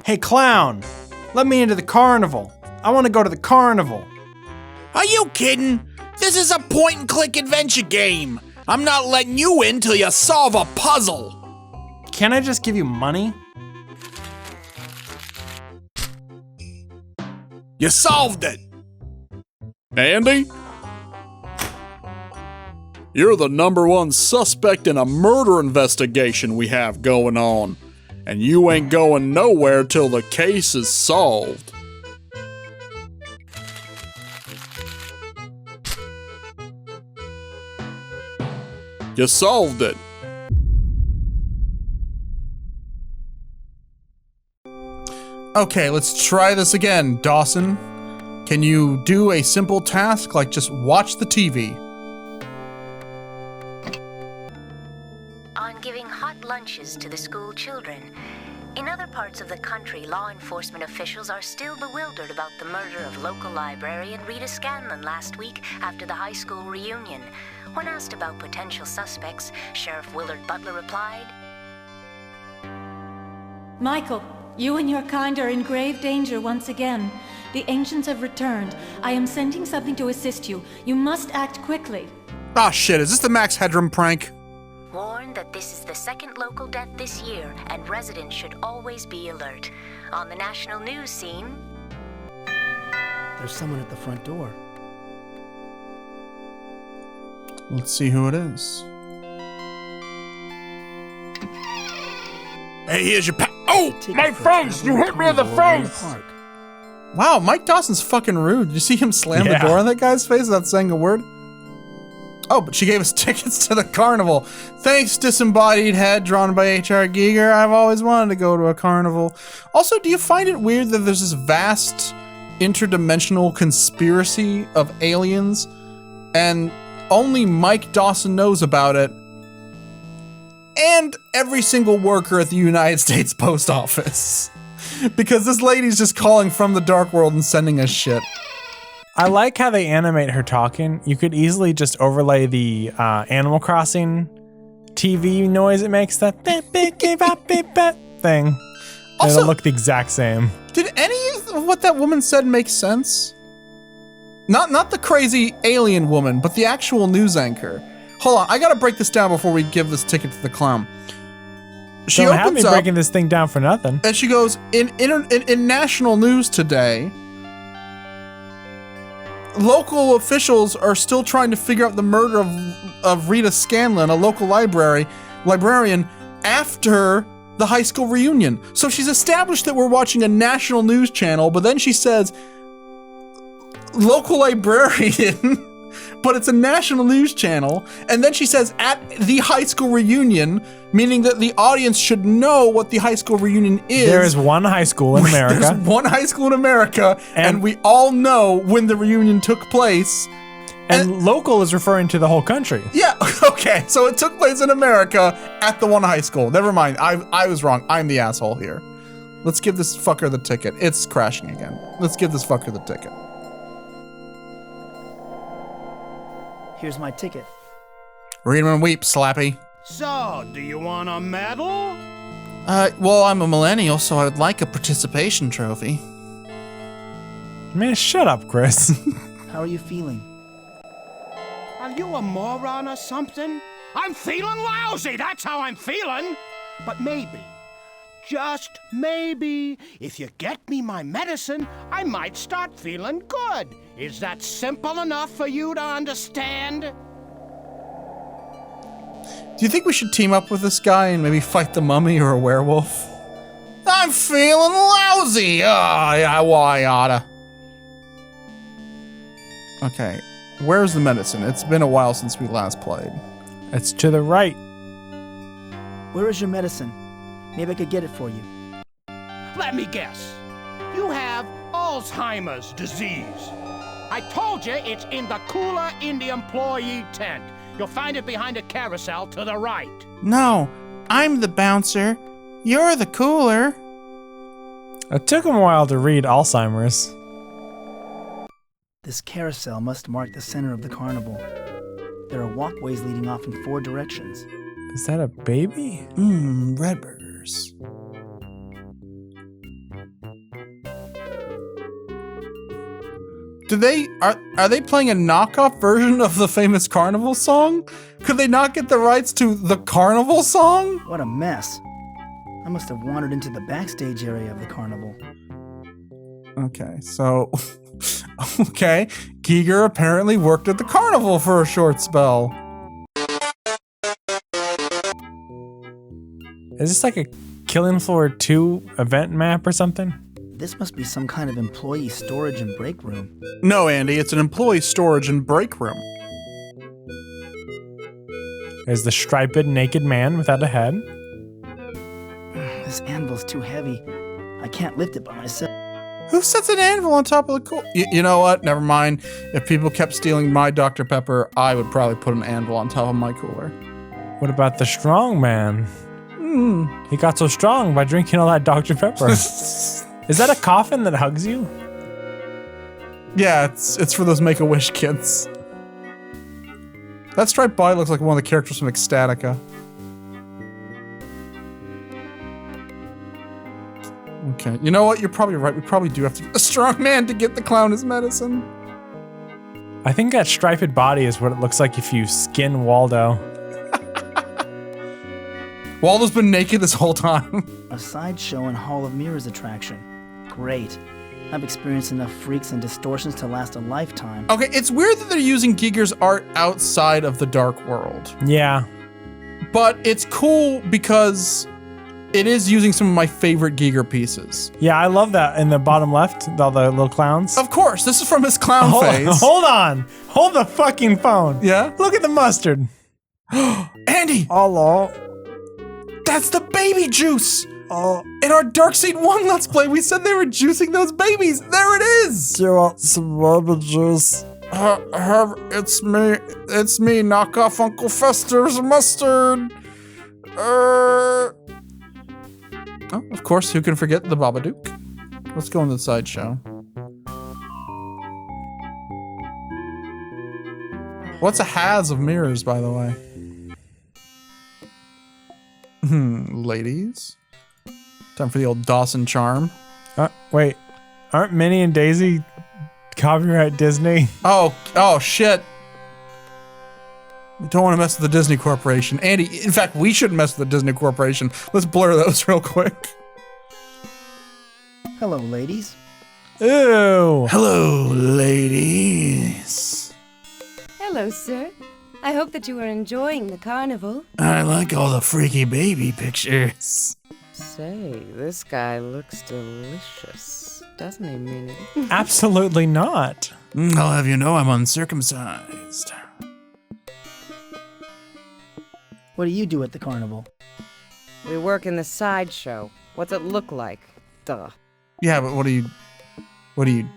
Hey, clown! Let me into the carnival. I want to go to the carnival. Are you kidding? This is a point-and-click adventure game. I'm not letting you in till you solve a puzzle. Can't I just give you money? You solved it. Andy? You're the #1 suspect in a murder investigation we have going on, and you ain't going nowhere till the case is solved. You solved it. Okay, let's try this again, Dawson. Can you do a simple task like just watch the TV? On giving hot lunches to the school children. In other parts of the country, law enforcement officials are still bewildered about the murder of local librarian Rita Scanlon last week after the high school reunion. When asked about potential suspects, Sheriff Willard Butler replied, Michael, you and your kind are in grave danger once again. The ancients have returned. I am sending something to assist you. You must act quickly. Ah, shit, is this the Max Headroom prank? warned that this is the second local death this year and residents should always be alert. On the national news scene... There's someone at the front door. Let's see who it is. Hey, here's your Oh, my face! You hit me in the face! Wow, Mike Dawson's fucking rude. Did you see him slam the door on that guy's face without saying a word? Oh, but she gave us tickets to the carnival. Thanks, disembodied head drawn by H.R. Giger. I've always wanted to go to a carnival. Also, do you find it weird that there's this vast interdimensional conspiracy of aliens and only Mike Dawson knows about it? And every single worker at the United States Post Office. Because this lady's just calling from the dark world and sending us shit. I like how they animate her talking. You could easily just overlay the Animal Crossing TV noise it makes, that thing. Also, it'll look the exact same. Did any of what that woman said make sense? Not the crazy alien woman, but the actual news anchor. Hold on, I gotta break this down before we give this ticket to the clown. She Don't have me opens up, breaking this thing down for nothing. and she goes, in national news today, local officials are still trying to figure out the murder of Rita Scanlon, a local librarian, after the high school reunion. So she's established that we're watching a national news channel, but then she says, local librarian, but it's a national news channel. And then she says, at the high school reunion, meaning that the audience should know what the high school reunion is. There is one high school in America. There's one high school in America, and we all know when the reunion took place. And local is referring to the whole country. Yeah, okay, so it took place in America at the one high school. Never mind, I was wrong. I'm the asshole here. Let's give this fucker the ticket. It's crashing again. Let's give this fucker the ticket. Here's my ticket. Read 'em and weep, Slappy. So, do you want a medal? Well, I'm a millennial, so I would like a participation trophy. Man, shut up, Chris. How are you feeling? Are you a moron or something? I'm feeling lousy, that's how I'm feeling. But maybe, just maybe, if you get me my medicine, I might start feeling good. Is that simple enough for you to understand? Do you think we should team up with this guy and maybe fight the mummy or a werewolf? I'm feeling lousy. Yeah, well, I oughta. Okay, where's the medicine? It's been a while since we last played. It's to the right. Where is your medicine? Maybe I could get it for you. Let me guess. You have Alzheimer's disease. I told you it's in the cooler in the employee tent. You'll find it behind a carousel to the right. No, I'm the bouncer. You're the cooler. It took him a while to read Alzheimer's. This carousel must mark the center of the carnival. There are walkways leading off in 4 directions. Is that a baby? Red burgers. Are they playing a knockoff version of the famous Carnival song? Could they not get the rights to the Carnival song? What a mess. I must have wandered into the backstage area of the carnival. Okay, so... okay, Giger apparently worked at the carnival for a short spell. Is this like a Killing Floor 2 event map or something? This must be some kind of employee storage and break room. No, Andy, it's an employee storage and break room. There's the striped naked man without a head. This anvil's too heavy. I can't lift it by myself. Who sets an anvil on top of the cool? You know what? Never mind. If people kept stealing my Dr. Pepper, I would probably put an anvil on top of my cooler. What about the strong man? He got so strong by drinking all that Dr. Pepper. Is that a coffin that hugs you? Yeah, it's for those Make-A-Wish kids. That striped body looks like one of the characters from Ecstatica. Okay, you know what? You're probably right. We probably do have to get a strong man to get the clown his medicine. I think that striped body is what it looks like if you skin Waldo. Waldo's been naked this whole time. A sideshow and Hall of Mirrors attraction. Great. I've experienced enough freaks and distortions to last a lifetime. Okay, it's weird that they're using Giger's art outside of the dark world. Yeah. But it's cool because it is using some of my favorite Giger pieces. Yeah, I love that in the bottom left, all the little clowns. Of course, this is from his clown phase. Hold on. Hold the fucking phone. Yeah? Look at the mustard. Andy! Hello. That's the baby juice! In our Darkseid 1 Let's Play, we said they were juicing those babies. There it is! Do you want some baby juice? It's me, knock off Uncle Fester's mustard. Oh, of course, who can forget the Babadook? Let's go into the sideshow. What's a Has of mirrors, by the way? Ladies. Time for the old Dawson charm. Wait, aren't Minnie and Daisy copyright Disney? Oh, shit. You don't want to mess with the Disney Corporation. Andy, in fact, we shouldn't mess with the Disney Corporation. Let's blur those real quick. Hello, ladies. Ew. Hello, ladies. Hello, sir. I hope that you are enjoying the carnival. I like all the freaky baby pictures. Say, this guy looks delicious, doesn't he, Minnie? Absolutely not. I'll have you know I'm uncircumcised. What do you do at the carnival? We work in the sideshow. What's it look like? Duh. Yeah, but what do you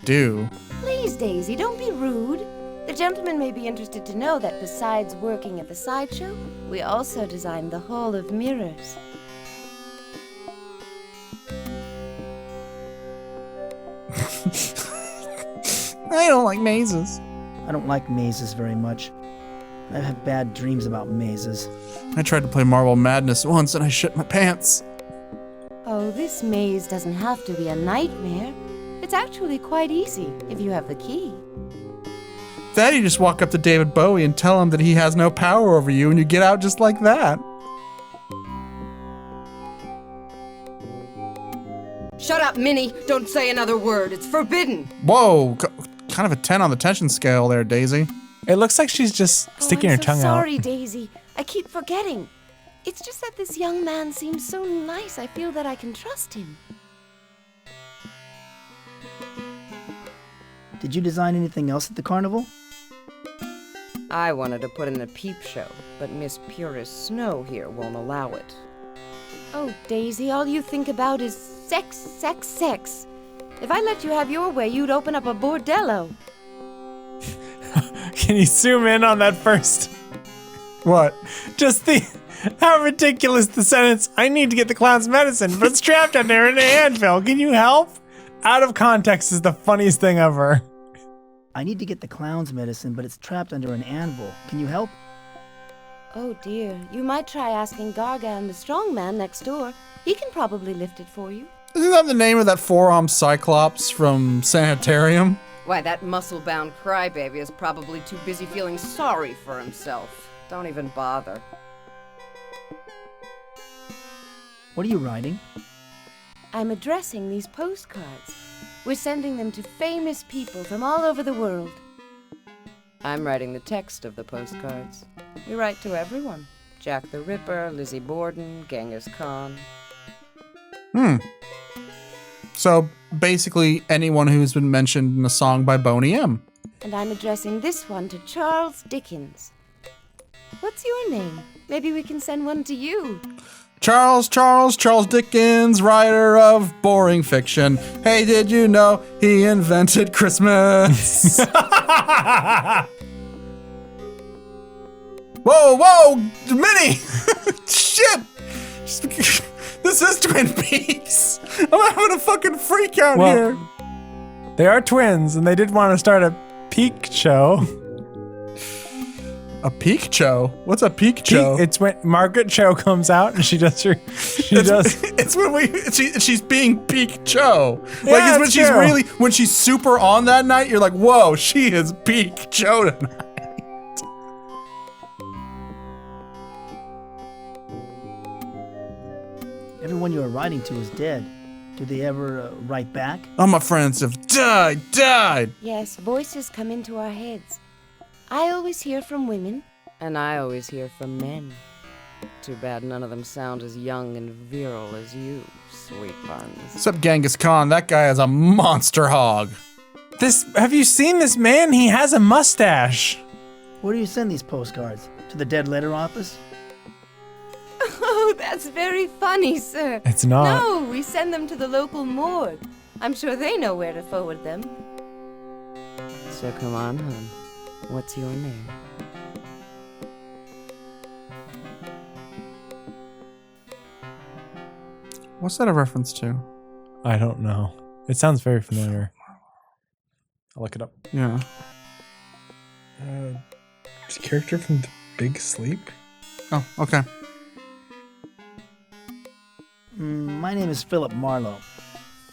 do? Please, Daisy, don't be rude. The gentleman may be interested to know that besides working at the sideshow, we also designed the Hall of Mirrors. I don't like mazes. I don't like mazes very much. I've had bad dreams about mazes. I tried to play Marble Madness once and I shit my pants. Oh, this maze doesn't have to be a nightmare. It's actually quite easy if you have the key. Then you just walk up to David Bowie and tell him that he has no power over you and you get out just like that. Shut up, Minnie! Don't say another word. It's forbidden. Whoa, kind of a 10 on the tension scale there, Daisy. It looks like she's just sticking her tongue Sorry, out. Daisy. I keep forgetting. It's just that this young man seems so nice. I feel that I can trust him. Did you design anything else at the carnival? I wanted to put in a peep show, but Miss Purist Snow here won't allow it. Oh, Daisy, all you think about is sex, sex, sex. If I let you have your way, you'd open up a bordello. Can you zoom in on that first? What? Just how ridiculous the sentence, I need to get the clown's medicine, but it's trapped out there in an anvil. Can you help? Out of context is the funniest thing ever. I need to get the clown's medicine, but it's trapped under an anvil. Can you help? Oh dear, you might try asking Gargan the strongman next door. He can probably lift it for you. Isn't that the name of that four-armed Cyclops from Sanitarium? Why, that muscle-bound crybaby is probably too busy feeling sorry for himself. Don't even bother. What are you writing? I'm addressing these postcards. We're sending them to famous people from all over the world. I'm writing the text of the postcards. We write to everyone. Jack the Ripper, Lizzie Borden, Genghis Khan. So basically anyone who's been mentioned in a song by Boney M. And I'm addressing this one to Charles Dickens. What's your name? Maybe we can send one to you. Charles Dickens, writer of boring fiction. Hey, did you know he invented Christmas? Whoa, Minnie! Shit! This is Twin Peaks. I'm having a fucking freak out here. They are twins, and they did want to start a peak show. A peak show? What's a peak show? It's when Margaret Cho comes out and she does her. It's when she's being peak Cho. Yeah, Like it's when it's she's true. really when she's super on that night. You're like, whoa, she is peak Cho tonight. Everyone you are writing to is dead. Do they ever write back? All my friends have died. Yes, voices come into our heads. I always hear from women. And I always hear from men. Too bad none of them sound as young and virile as you, sweet buns. Except Genghis Khan, that guy is a monster hog. Have you seen this man? He has a mustache. Where do you send these postcards? To the dead letter office? Oh, that's very funny, sir. It's not. No, we send them to the local morgue. I'm sure they know where to forward them. So come on, hon. What's your name? What's that a reference to? I don't know. It sounds very familiar. I'll look it up. Yeah. It's a character from The Big Sleep? Oh, okay. My name is Philip Marlowe.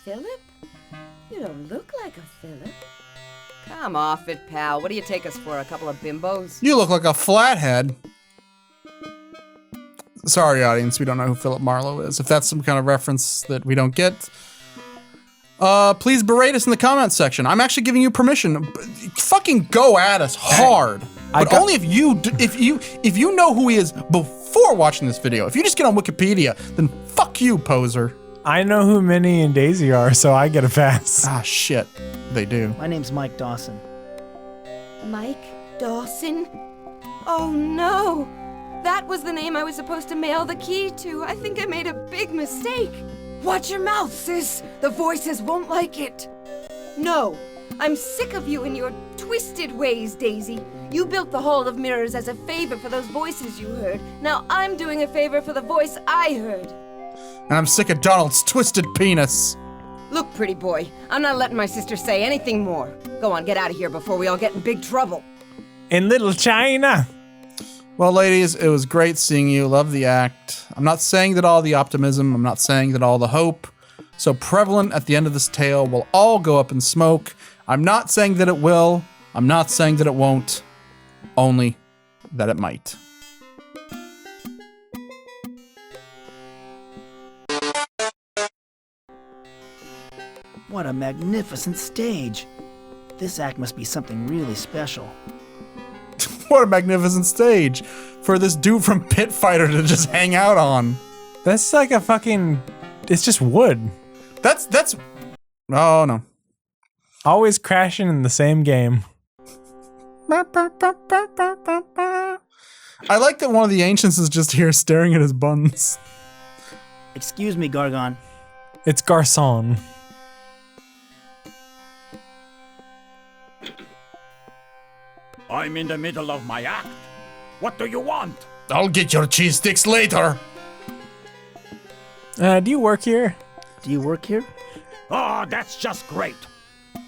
Philip? You don't look like a Philip. Come off it, pal. What do you take us for, a couple of bimbos? You look like a flathead. Sorry, audience, we don't know who Philip Marlowe is. If that's some kind of reference that we don't get, please berate us in the comments section. I'm actually giving you permission. Fucking go at us hard, but only if you know who he is before watching this video. If you just get on Wikipedia, then fuck you, poser. I know who Minnie and Daisy are, so I get a pass. Ah, shit. They do. My name's Mike Dawson. Mike Dawson? Oh no! That was the name I was supposed to mail the key to. I think I made a big mistake. Watch your mouth, sis. The voices won't like it. No, I'm sick of you and your twisted ways, Daisy. You built the Hall of Mirrors as a favor for those voices you heard. Now I'm doing a favor for the voice I heard. And I'm sick of Donald's twisted penis. Look, pretty boy, I'm not letting my sister say anything more. Go on, get out of here before we all get in big trouble. In Little China. Well, ladies, it was great seeing you. Love the act. I'm not saying that all the optimism, I'm not saying that all the hope so prevalent at the end of this tale will all go up in smoke. I'm not saying that it will. I'm not saying that it won't. Only that it might. What a magnificent stage. This act must be something really special. What a magnificent stage for this dude from Pit Fighter to just hang out on. That's like a fucking... It's just wood. That's... Oh, no. Always crashing in the same game. I like that one of the ancients is just here staring at his buns. Excuse me, Gargon. It's Garçon. I'm in the middle of my act. What do you want? I'll get your cheese sticks later. Do you work here? Do you work here? Oh, that's just great.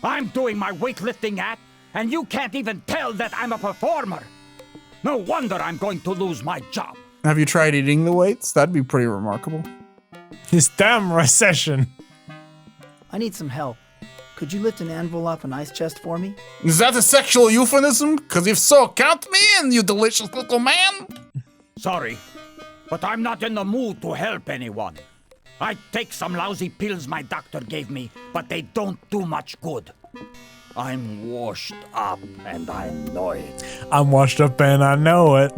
I'm doing my weightlifting act, and you can't even tell that I'm a performer. No wonder I'm going to lose my job. Have you tried eating the weights? That'd be pretty remarkable. This damn recession. I need some help. Could you lift an anvil off an ice chest for me? Is that a sexual euphemism? Because if so, count me in, you delicious little man. Sorry, but I'm not in the mood to help anyone. I take some lousy pills my doctor gave me, but they don't do much good. I'm washed up, and I know it. I'm washed up and I know it.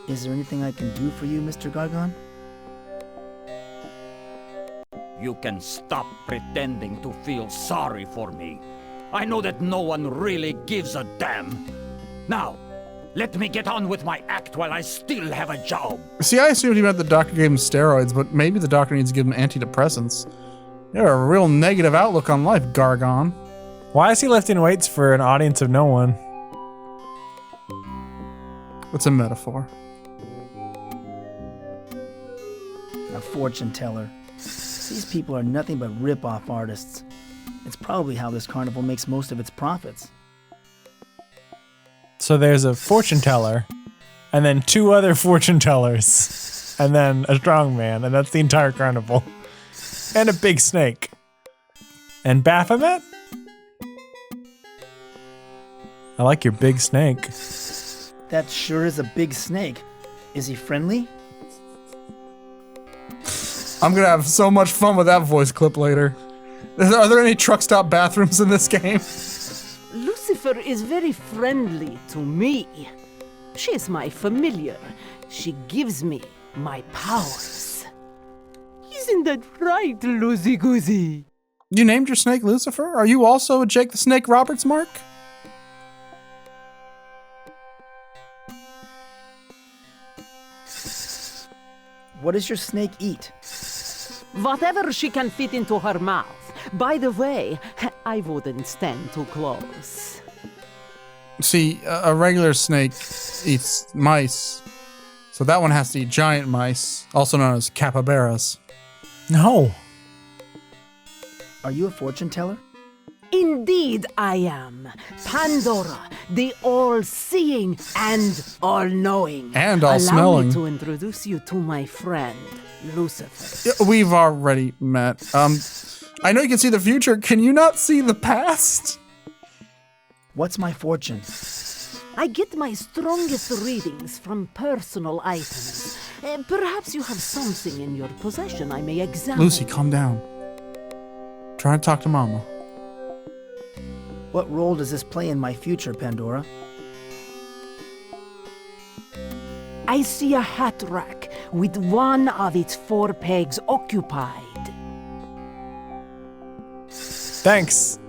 Is there anything I can do for you, Mr. Gargon? You can stop pretending to feel sorry for me. I know that no one really gives a damn. Now, let me get on with my act while I still have a job. See, I assumed he meant the doctor gave him steroids, but maybe the doctor needs to give him antidepressants. You have a real negative outlook on life, Gargon. Why is he lifting weights for an audience of no one? What's a metaphor? A fortune teller. These people are nothing but rip-off artists. It's probably how this carnival makes most of its profits. So there's a fortune teller, and then 2 other fortune tellers, and then a strongman, and that's the entire carnival. And a big snake. And Baphomet? I like your big snake. That sure is a big snake. Is he friendly? I'm gonna have so much fun with that voice clip later. Are there any truck stop bathrooms in this game? Lucifer is very friendly to me. She is my familiar. She gives me my powers. Isn't that right, Lucy Goosey? You named your snake Lucifer? Are you also a Jake the Snake Roberts mark? What does your snake eat? Whatever she can fit into her mouth. By the way, I wouldn't stand too close. See, a regular snake eats mice. So that one has to eat giant mice, also known as capybaras. No. Are you a fortune teller? Indeed I am. Pandora, the all-seeing and all-knowing. And all-smelling. Allow me to introduce you to my friend, Lucifer. Yeah, we've already met. I know you can see the future. Can you not see the past? What's my fortune? I get my strongest readings from personal items. Perhaps you have something in your possession I may examine. Lucy, calm down. Try to talk to Mama. What role does this play in my future, Pandora? I see a hat rack with one of its 4 pegs occupied. Thanks.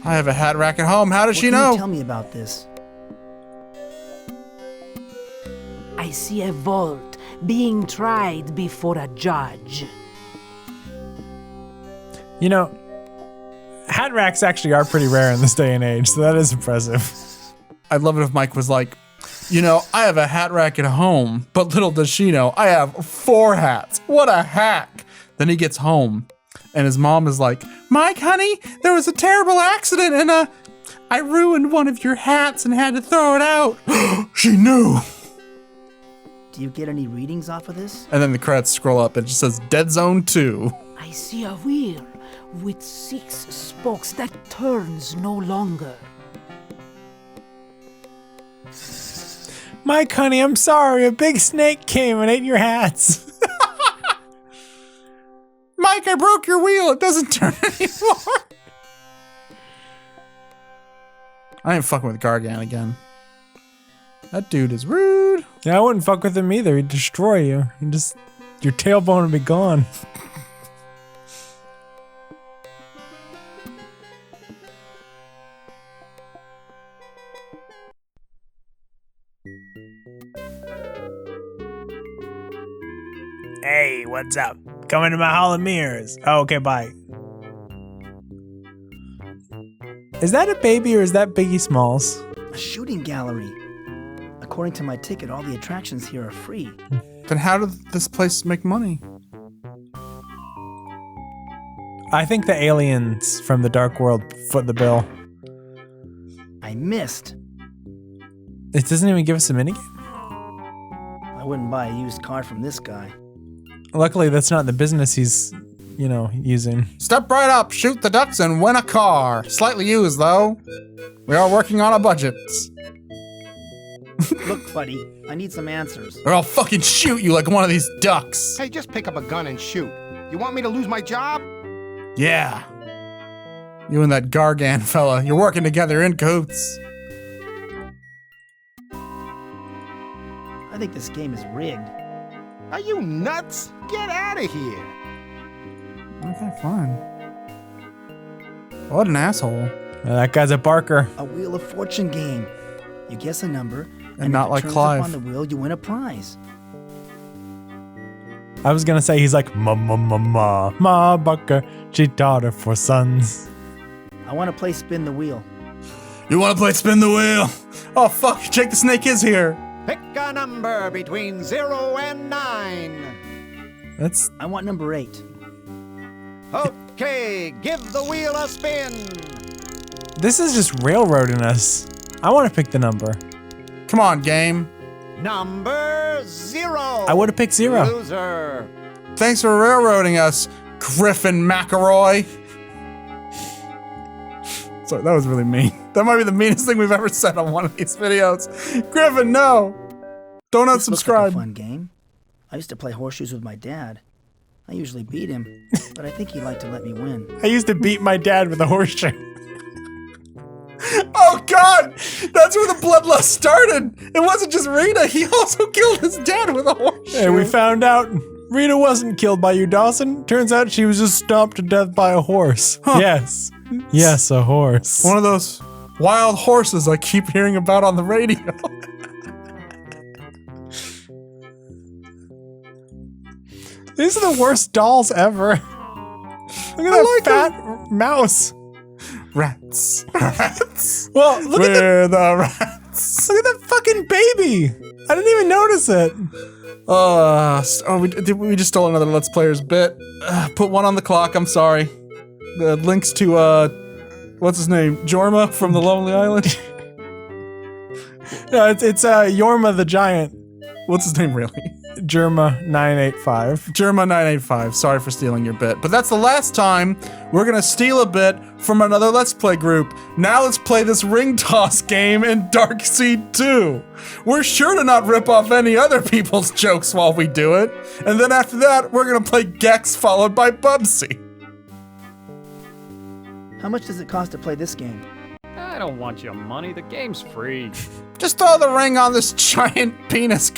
I have a hat rack at home. How does she What can know? you tell me about this? I see a vault being tried before a judge. You know, hat racks actually are pretty rare in this day and age, so that is impressive. I'd love it if Mike was like, you know, I have a hat rack at home, but little does she know, I have 4 hats. What a hack. Then he gets home, and his mom is like, Mike, honey, there was a terrible accident, and I ruined one of your hats and had to throw it out. She knew. Do you get any readings off of this? And then the credits scroll up, and it just says Dead Zone 2. I see a wheel with 6 spokes that turns no longer. Mike, honey, I'm sorry. A big snake came and ate your hats. Mike, I broke your wheel. It doesn't turn anymore. I ain't fucking with Gargan again. That dude is rude. Yeah, I wouldn't fuck with him either. He'd destroy you. Your tailbone would be gone. Hey, what's up? Coming to my Hall of Mirrors. Oh, okay, bye. Is that a baby or is that Biggie Smalls? A shooting gallery. According to my ticket, all the attractions here are free. Then how did this place make money? I think the aliens from the Dark World foot the bill. I missed. It doesn't even give us a minigame? I wouldn't buy a used car from this guy. Luckily, that's not the business he's, you know, using. Step right up, shoot the ducks, and win a car. Slightly used, though. We are working on a budget. Look, buddy, I need some answers. Or I'll fucking shoot you like one of these ducks. Hey, just pick up a gun and shoot. You want me to lose my job? Yeah. You and that Gargan fella, you're working together in cahoots. I think this game is rigged. Are you nuts? Get out of here. Okay, fine. What an asshole. That guy's a barker. A Wheel of Fortune game. You guess a number, and not if it like turns Clive. up on the wheel, you win a prize. I was gonna say he's like ma barker. She taught her 4 sons. I want to play Spin the Wheel. You want to play spin the wheel? Oh fuck, Jake the Snake is here. Pick a number between 0 and 9. That's I want number 8. Okay, give the wheel a spin. this is just railroading us. I want to pick the number. Come on, game. Number 0. I would have picked 0. Loser. Thanks for railroading us, Griffin McElroy. Sorry, that was really mean. That might be the meanest thing we've ever said on one of these videos. Griffin, no. Don't This looks like a unsubscribe. fun game. I used to play horseshoes with my dad. I usually beat him, but I think he liked to let me win. I used to beat my dad with a horseshoe. Oh God, that's where the bloodlust started. It wasn't just Rita. He also killed his dad with a horseshoe. And we found out Rita wasn't killed by you, Dawson. Turns out she was just stomped to death by a horse. Huh. Yes. Yes, a horse. One of those wild horses I keep hearing about on the radio. These are the worst dolls ever. Look at that fat mouse. Rats. Rats. Well, look at We're the rats. Look at that fucking baby. I didn't even notice it. We just stole another Let's Players bit. Put one on the clock, I'm sorry. The links to, what's his name? Jorma from the Lonely Island? No, it's Yorma the Giant. What's his name really? Germa 985. Germa 985. Sorry for stealing your bit. But that's the last time we're gonna steal a bit from another Let's Play group. Now let's play this ring toss game in Darkseed 2. We're sure to not rip off any other people's jokes while we do it. And then after that, we're gonna play Gex followed by Bubsy. How much does it cost to play this game? I don't want your money. The game's free. Just throw the ring on this giant penis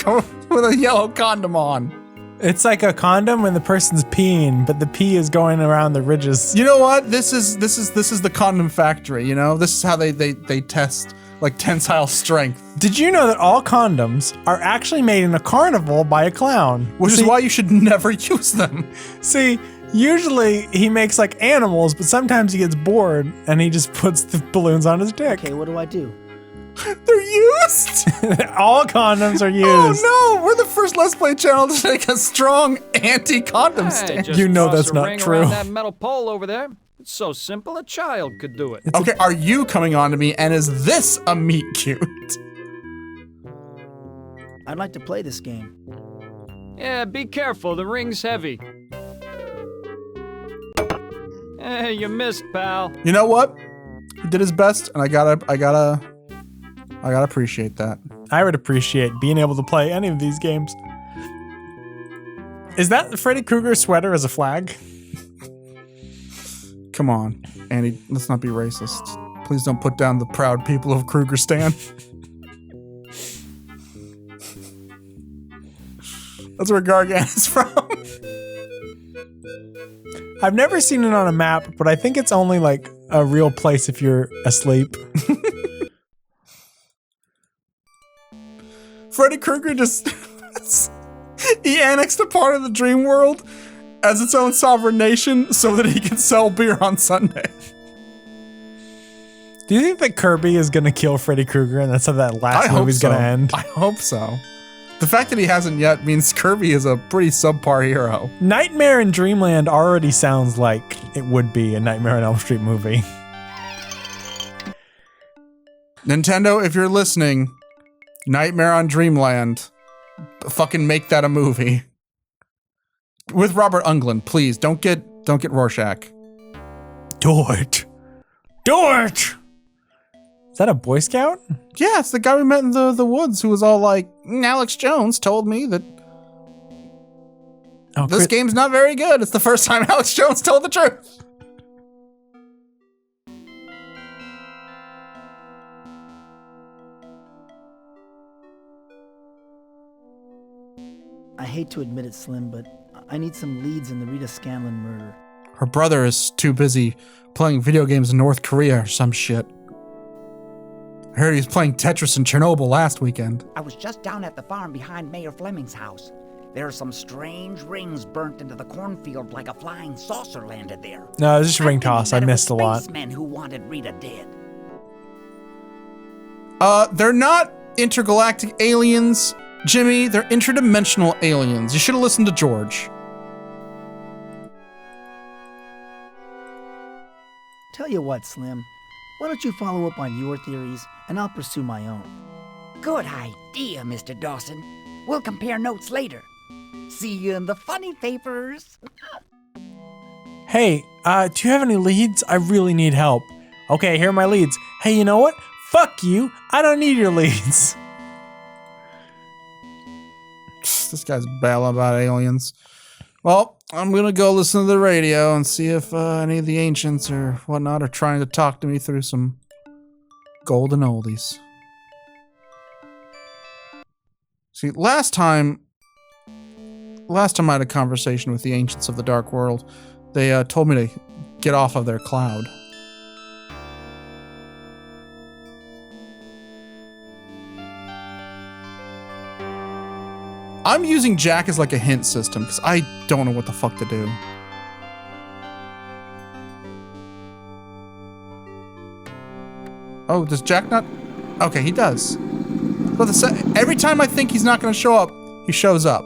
with a yellow condom on. It's like a condom when the person's peeing, but the pee is going around the ridges. You know what? This is the condom factory, you know? This is how they test like tensile strength. Did you know that all condoms are actually made in a carnival by a clown? Which is why you should never use them. See, usually he makes like animals, but sometimes he gets bored and he just puts the balloons on his dick. Okay, what do I do? They're used? All condoms are used. Oh no, we're the first Let's Play channel to take a strong anti-condom Hey, stand. just You know toss that's a not ring true. around that metal pole over there. It's so simple, a child could do it. Okay, are you coming on to me and is this a meet cute? I'd like to play this game. Yeah, be careful, the ring's heavy. Hey, you missed, pal. You know what? He did his best and I gotta appreciate that. I would appreciate being able to play any of these games. Is that the Freddy Krueger sweater as a flag? Come on, Andy, let's not be racist. Please don't put down the proud people of Krugerstan. That's where Gargan is from. I've never seen it on a map, but I think it's only like a real place if you're asleep. Freddy Krueger just he annexed a part of the dream world as its own sovereign nation so that he can sell beer on Sunday. Do you think that Kirby is gonna kill Freddy Krueger and that's how that last movie's gonna end? I hope so. The fact that he hasn't yet means Kirby is a pretty subpar hero. Nightmare in Dreamland already sounds like it would be a Nightmare on Elm Street movie. Nintendo, if you're listening, Nightmare on Dreamland. fucking make that a movie. With Robert Englund, please. Don't get Rorschach. Do it. Is that a Boy Scout? Yeah, it's the guy we met in the woods who was all like, Alex Jones told me that this game's not very good. It's the first time Alex Jones told the truth. I hate to admit it, Slim, but I need some leads in the Rita Scanlon murder. Her brother is too busy playing video games in North Korea or some shit. I heard he was playing Tetris in Chernobyl last weekend. I was just down at the farm behind Mayor Fleming's house. There are some strange rings burnt into the cornfield like a flying saucer landed there. No, it's just a ring toss. I missed a lot. Spacemen who wanted Rita dead. They're not intergalactic aliens, Jimmy. They're interdimensional aliens. You should have listened to George. Tell you what, Slim. Why don't you follow up on your theories, and I'll pursue my own. Good idea, Mr. Dawson. We'll compare notes later. See you in the funny papers. Hey, do you have any leads? I really need help. Okay, here are my leads. Hey, you know what? Fuck you. I don't need your leads. This guy's babbling about aliens. Well, I'm gonna go listen to the radio and see if any of the ancients or whatnot are trying to talk to me through some golden oldies. See, last time I had a conversation with the ancients of the Dark World, they told me to get off of their cloud. I'm using Jack as like a hint system because I don't know what the fuck to do. Oh, does Jack not? Okay, he does. But every time I think he's not going to show up, he shows up.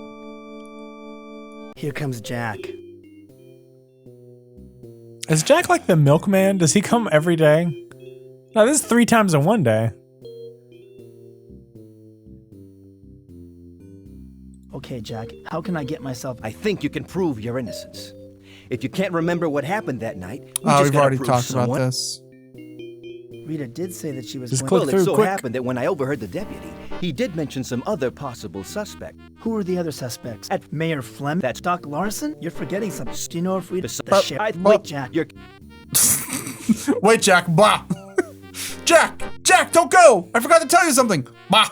Here comes Jack. Is Jack like the milkman? Does he come every day? No, this is 3 times in one day. Okay, Jack, how can I get myself... I think you can prove your innocence. If you can't remember what happened that night, we've already talked about this. Rita did say that she was going... Well, it so happened that when I overheard the deputy, he did mention some other possible suspect. Who are the other suspects? At Mayor Flem? That's Doc Larson? You're forgetting something. Do you know if Rita... Wait, Jack. Wait, Jack. Blah. Jack, don't go. I forgot to tell you something. Blah.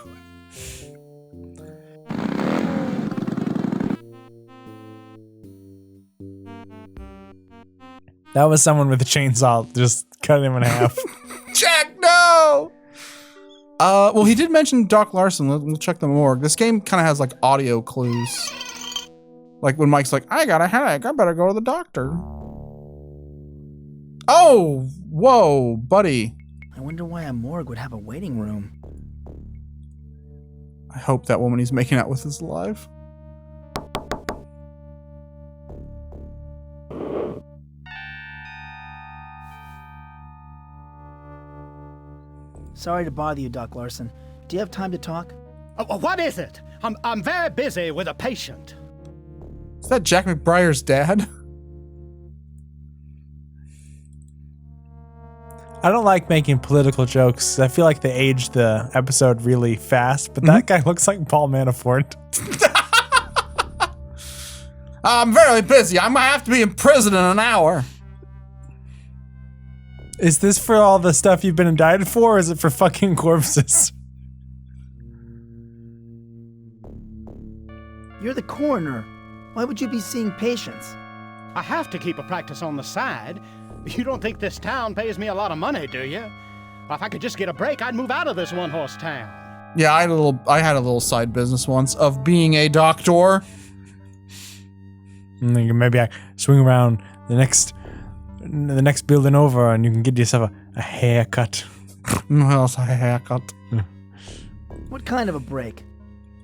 That was someone with a chainsaw just cut him in half. Jack, no! Well, he did mention Doc Larson. We'll check the morgue. This game kind of has like audio clues. Like when Mike's like, I got a headache. I better go to the doctor. Oh, whoa, buddy. I wonder why a morgue would have a waiting room. I hope that woman he's making out with is alive. Sorry to bother you, Doc Larson. Do you have time to talk? What is it? I'm very busy with a patient. Is that Jack McBriar's dad? I don't like making political jokes. I feel like they aged the episode really fast, but that guy looks like Paul Manafort. I'm very busy. I might have to be in prison in an hour. Is this for all the stuff you've been indicted for, or is it for fucking corpses? You're the coroner. Why would you be seeing patients? I have to keep a practice on the side. You don't think this town pays me a lot of money, do you? If I could just get a break, I'd move out of this one-horse town. Yeah, I had a little side business once of being a doctor. Maybe I swing around the next building over and you can get yourself a haircut. Well, it's a haircut. What kind of a break?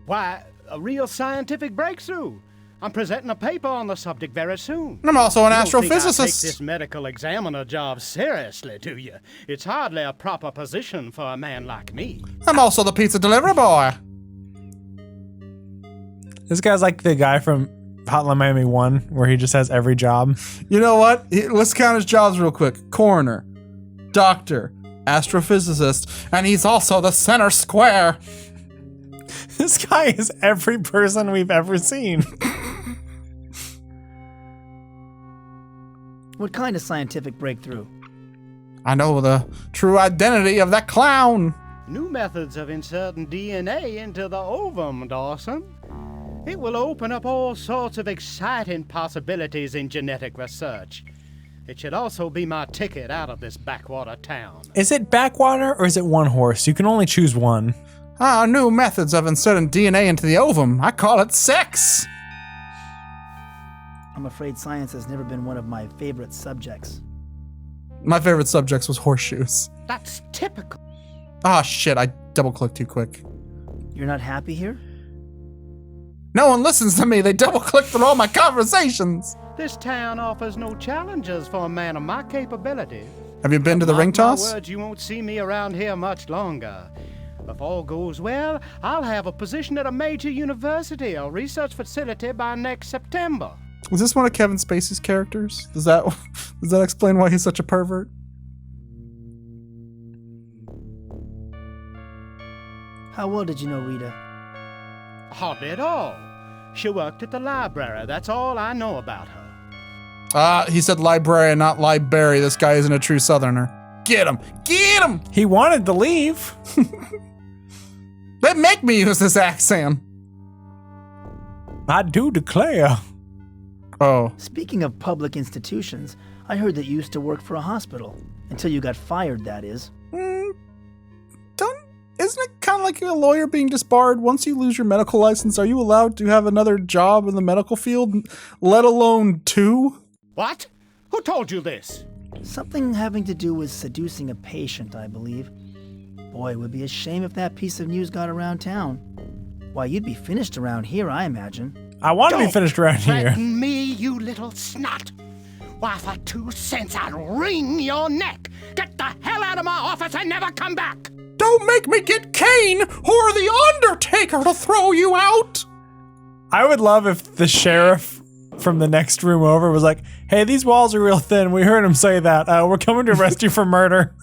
Why, a real scientific breakthrough. I'm presenting a paper on the subject very soon. I'm also an astrophysicist. You don't think I take astrophysicist. this medical examiner job seriously, do you? It's hardly a proper position for a man like me. I'm also the pizza delivery boy. This guy's like the guy from Hotline Miami 1, where he just has every job. You know what? Let's count his jobs real quick. Coroner, doctor, astrophysicist, and he's also the center square. This guy is every person we've ever seen. What kind of scientific breakthrough? I know the true identity of that clown. New methods of inserting DNA into the ovum, Dawson. It will open up all sorts of exciting possibilities in genetic research. It should also be my ticket out of this backwater town. Is it backwater or is it one horse? You can only choose one. New methods of inserting DNA into the ovum. I call it sex. I'm afraid science has never been one of my favorite subjects. My favorite subjects was horseshoes. That's typical. Ah, shit, I double-clicked too quick. You're not happy here? No one listens to me. They double-clicked on all my conversations. This town offers no challenges for a man of my capabilities. Have you been to the ring toss? My words, you won't see me around here much longer. If all goes well, I'll have a position at a major university or research facility by next September. Is this one of Kevin Spacey's characters? Does that explain why he's such a pervert? How well did you know Rita? Hardly at all. She worked at the library. That's all I know about her. He said librarian, not library. This guy isn't a true Southerner. Get him! Get him! He wanted to leave. They make me use this accent. I do declare. Oh. Speaking of public institutions, I heard that you used to work for a hospital. Until you got fired, that is. Isn't it kind of like a lawyer being disbarred? Once you lose your medical license, are you allowed to have another job in the medical field, let alone two? What? Who told you this? Something having to do with seducing a patient, I believe. Boy, it would be a shame if that piece of news got around town. Why, you'd be finished around here, I imagine. I want to be finished around here. Threaten me, you little snot. Why, for 2 cents, I'd wring your neck. Get the hell out of my office and never come back. Don't make me get Kane or the Undertaker to throw you out. I would love if the sheriff from the next room over was like, hey, these walls are real thin. We heard him say that. We're coming to arrest you for murder.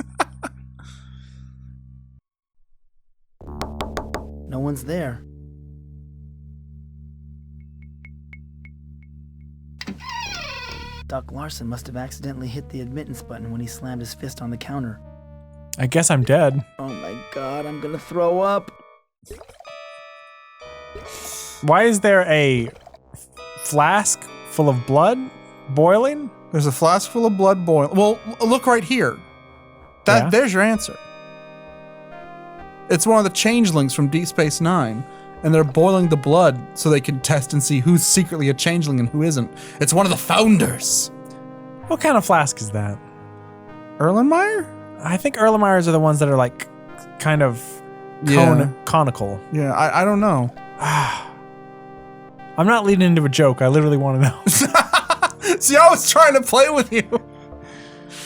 No one's there. Doc Larson must have accidentally hit the admittance button when he slammed his fist on the counter. I guess I'm dead. Oh my god, I'm gonna throw up. Why is there a flask full of blood boiling? There's a flask full of blood boiling. Well, look right here. There's your answer. It's one of the changelings from Deep Space Nine, and they're boiling the blood so they can test and see who's secretly a changeling and who isn't. It's one of the founders. What kind of flask is that? Erlenmeyer? I think Erlenmeyers are the ones that are like kind of conical. Yeah, I don't know. I'm not leading into a joke. I literally want to know. See, I was trying to play with you.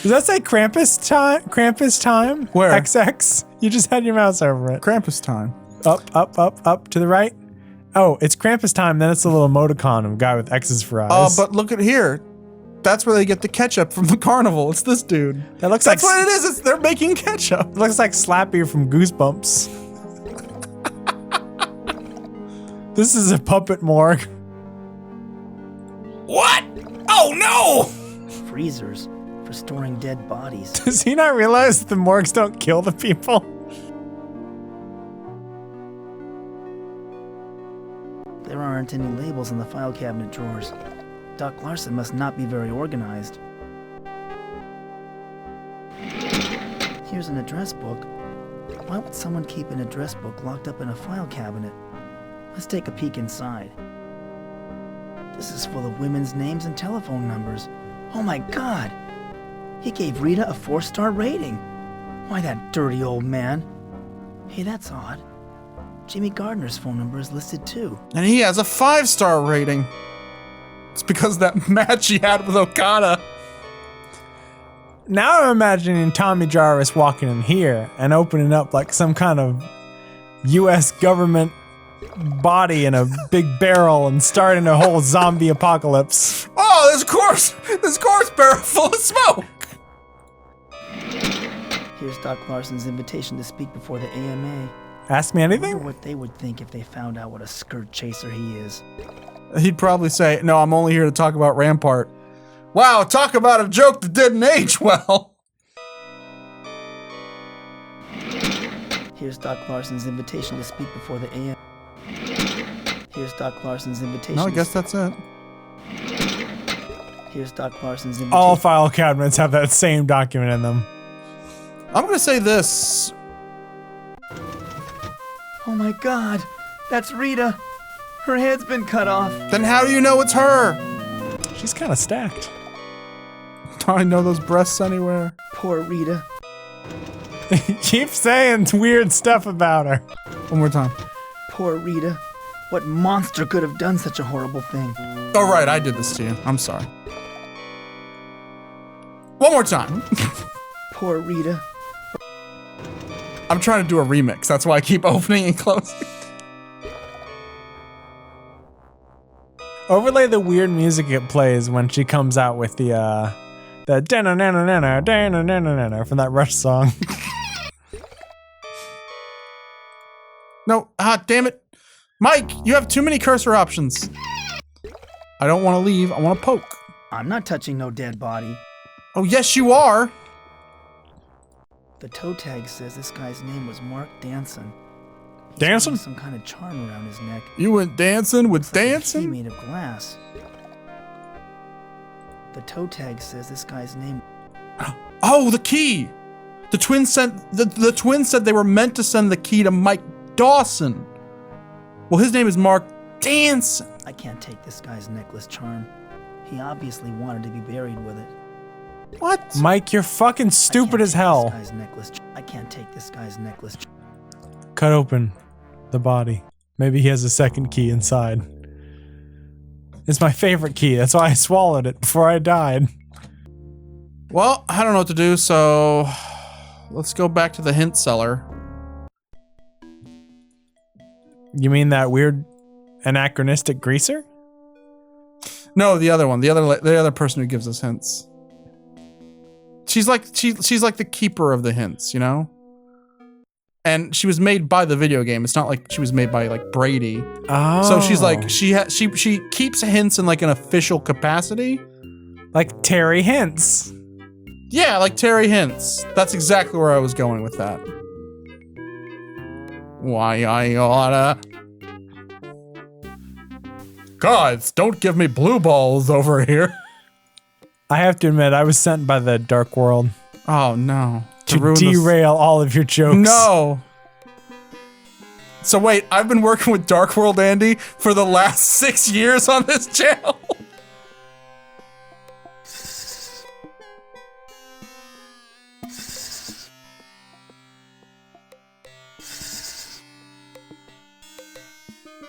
Does that say Krampus time? Krampus time? Where? XX? You just had your mouse over it. Krampus time. Up to the right. Oh, it's Krampus time. Then it's a little emoticon of a guy with X's for eyes. Oh, but look at here. That's where they get the ketchup from the carnival. It's this dude. That's what it is. They're making ketchup. It looks like Slappy from Goosebumps. This is a puppet morgue. What? Oh no! Freezers for storing dead bodies. Does he not realize that the morgues don't kill the people? There aren't any labels in the file cabinet drawers. Doc Larson must not be very organized. Here's an address book. Why would someone keep an address book locked up in a file cabinet? Let's take a peek inside. This is full of women's names and telephone numbers. Oh my god! He gave Rita a 4-star rating. Why, that dirty old man. Hey, that's odd. Jimmy Gardner's phone number is listed too. And he has a 5-star rating. It's because of that match he had with Okada. Now I'm imagining Tommy Jarvis walking in here and opening up like some kind of U.S. government body in a big barrel and starting a whole zombie apocalypse. Oh, this corpse barrel full of smoke. Here's Doc Larson's invitation to speak before the AMA. Ask me I anything? wonder what they would think if they found out what a skirt chaser he is. He'd probably say, "No, I'm only here to talk about Rampart." Wow, talk about a joke that didn't age well. Here's Doc Larson's invitation to speak before the AMA. Here's Doc Larson's invitation. No, I guess that's it. Here's Doc Larson's invitation. All file cabinets have that same document in them. I'm gonna say this. Oh my God, that's Rita. Her head's been cut off. Then how do you know it's her? She's kind of stacked. I know those breasts anywhere. Poor Rita. Keep saying weird stuff about her. One more time. Poor Rita. What monster could have done such a horrible thing? Oh, right, I did this to you. I'm sorry. One more time. Poor Rita. I'm trying to do a remix. That's why I keep opening and closing. Overlay the weird music it plays when she comes out with the da-na-na-na-na-na-na-na-na from that Rush song. No, damn it. Mike, you have too many cursor options. I don't want to leave. I want to poke. I'm not touching no dead body. Oh, yes, you are. The toe tag says this guy's name was Mark Danson. Danson? Some kind of charm around his neck. You went dancing with It's like Danson? a key made of glass. The toe tag says this guy's name. Oh, the key. The twins said they were meant to send the key to Mike Dawson. Well, his name is Mark Danson. I can't take this guy's necklace charm. He obviously wanted to be buried with it. What? Mike, you're fucking stupid as hell. I can't take this guy's necklace. Cut open the body. Maybe he has a second key inside. It's my favorite key. That's why I swallowed it before I died. Well, I don't know what to do, so let's go back to the hint seller. You mean that weird anachronistic greaser? No, the other one. The other person who gives us hints. She's like the keeper of the hints, you know? And she was made by the video game. It's not like she was made by like Brady. Oh. So she's like she keeps hints in like an official capacity. Like Terry Hints. Yeah, like Terry Hints. That's exactly where I was going with that. Why I oughta. Gods, don't give me blue balls over here. I have to admit, I was sent by the Dark World. Oh no. To derail all of your jokes. No. So wait, I've been working with Dark World Andy for the last 6 years on this channel.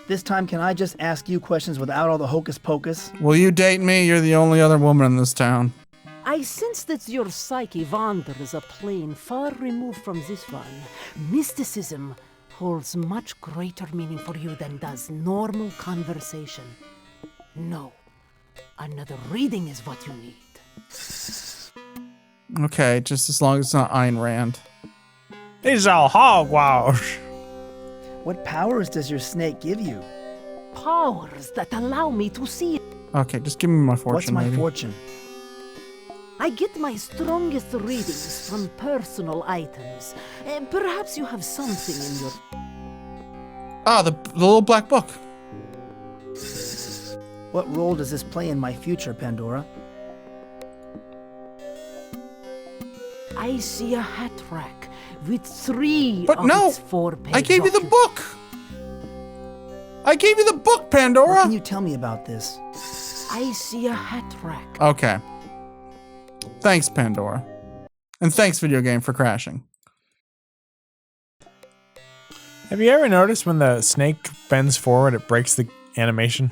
This time, can I just ask you questions without all the hocus pocus? Will you date me? You're the only other woman in this town. I sense that your psyche wanders a plane far removed from this one. Mysticism holds much greater meaning for you than does normal conversation. No, another reading is what you need. Okay, just as long as it's not Ayn Rand. It's all hogwash. What powers does your snake give you? Powers that allow me to see. Okay, just give me my fortune. What's my lady. fortune? I get my strongest readings from personal items. Perhaps you have something in your... Ah, the little black book. What role does this play in my future, Pandora? I see a hat rack with 3 But of no, its 4-page I gave you the documents. book. I gave you the book, Pandora. What can you tell me about this? I see a hat rack. Okay. Thanks, Pandora. And thanks, video game, for crashing. Have you ever noticed when the snake bends forward, it breaks the animation?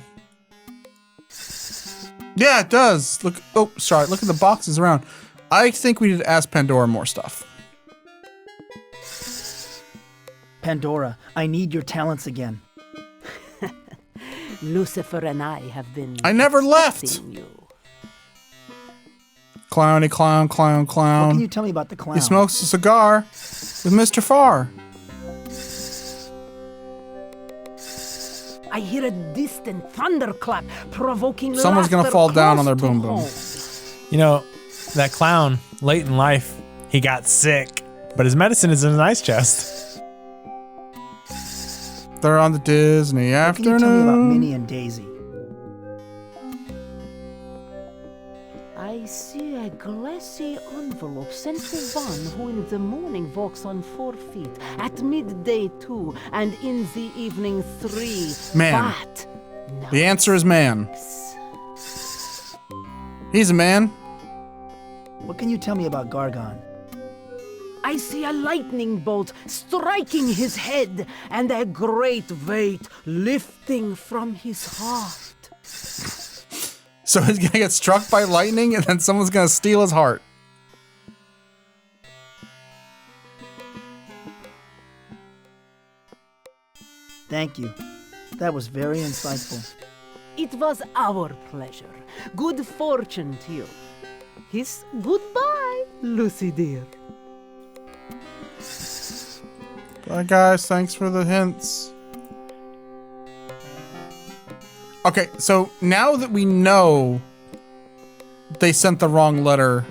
Yeah, it does. Look. Oh, sorry. Look at the boxes around. I think we need to ask Pandora more stuff. Pandora, I need your talents again. Lucifer and I have been. I never left. expecting you. Clowny clown, clown, clown. What can you tell me about the clown? He smokes a cigar with Mr. Farr. I hear a distant thunderclap, provoking Someone's gonna laughter fall down on close their to boom boom. home. You know, that clown, late in life, he got sick, but his medicine is in his ice chest. They're on the Disney What can you tell me about afternoon. Minnie and Daisy? I see a glassy envelope sent to one who in the morning walks on 4 feet, at midday 2, and in the evening 3. Man. But The answer is man. He's a man. What can you tell me about Gargon? I see a lightning bolt striking his head, and a great weight lifting from his heart. So he's gonna get struck by lightning and then someone's gonna steal his heart. Thank you. That was very insightful. It was our pleasure. Good fortune to you. Kiss goodbye, Lucy dear. Bye guys, thanks for the hints. Okay, so now that we know they sent the wrong letter,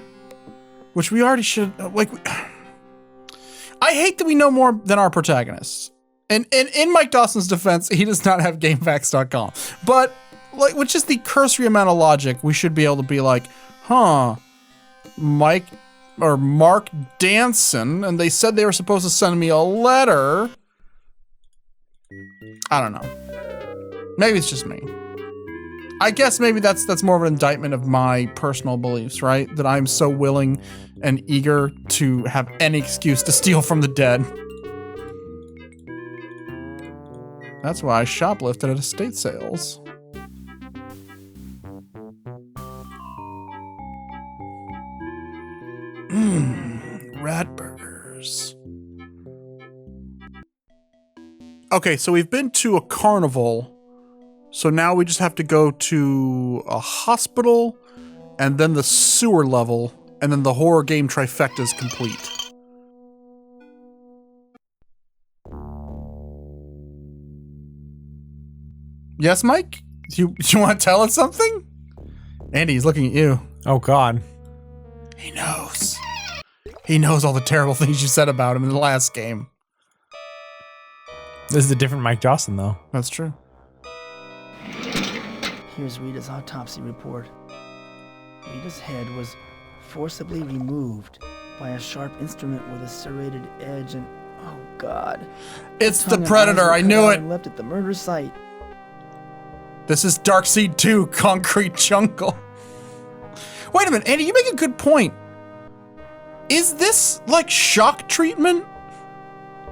which we already should, like, I hate that we know more than our protagonists. And in Mike Dawson's defense, he does not have GameFAQs.com. But, like, with just the cursory amount of logic, we should be able to be like, huh, Mike or Mark Danson, and they said they were supposed to send me a letter. I don't know. Maybe it's just me. I guess maybe that's more of an indictment of my personal beliefs, right? That I'm so willing and eager to have any excuse to steal from the dead. That's why I shoplifted at estate sales. Rat burgers. Okay, so we've been to a carnival. So now we just have to go to a hospital, and then the sewer level, and then the horror game trifecta is complete. Yes, Mike? You want to tell us something? Andy, he's looking at you. Oh, God. He knows. He knows all the terrible things you said about him in the last game. This is a different Mike Dawson, though. That's true. Here's Rita's autopsy report. Rita's head was forcibly removed by a sharp instrument with a serrated edge and, oh God. It's the Tongue and eyes Predator, were I cut knew out it. and left at the murder site. This is Darkseid 2, Concrete Jungle. Wait a minute, Andy, you make a good point. Is this like shock treatment?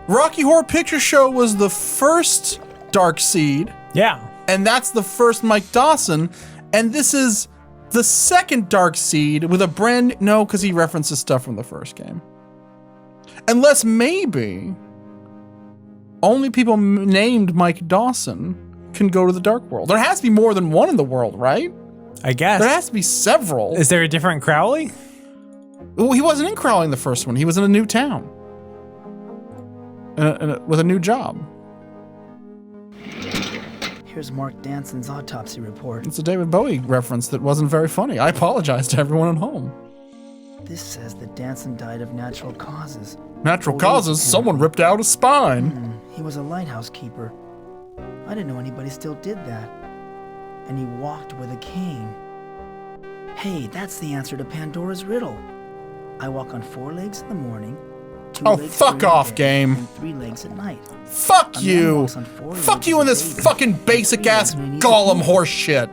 Rocky Horror Picture Show was the first Darkseid. Yeah. And that's the first Mike Dawson. And this is the second Darkseid with a brand... No, because he references stuff from the first game. Unless maybe only people named Mike Dawson can go to the Dark World. There has to be more than one in the world, right? I guess. There has to be several. Is there a different Crowley? Well, he wasn't in Crowley in the first one. He was in a new town. With a new job. Here's Mark Danson's autopsy report. It's a David Bowie reference that wasn't very funny. I apologize to everyone at home. This says that Danson died of natural causes. Natural Old causes? age Someone ripped out a spine. He was a lighthouse keeper. I didn't know anybody still did that. And he walked with a cane. Hey, that's the answer to Pandora's riddle. I walk on 4 legs in the morning, 2 Oh, legs fuck during the off, day, game. and 3 legs at night. Fuck A man you. walks on 4 Fuck legs you and as a this baby, fucking basic ass 3 legs when he needs a Gollum pee. horse shit.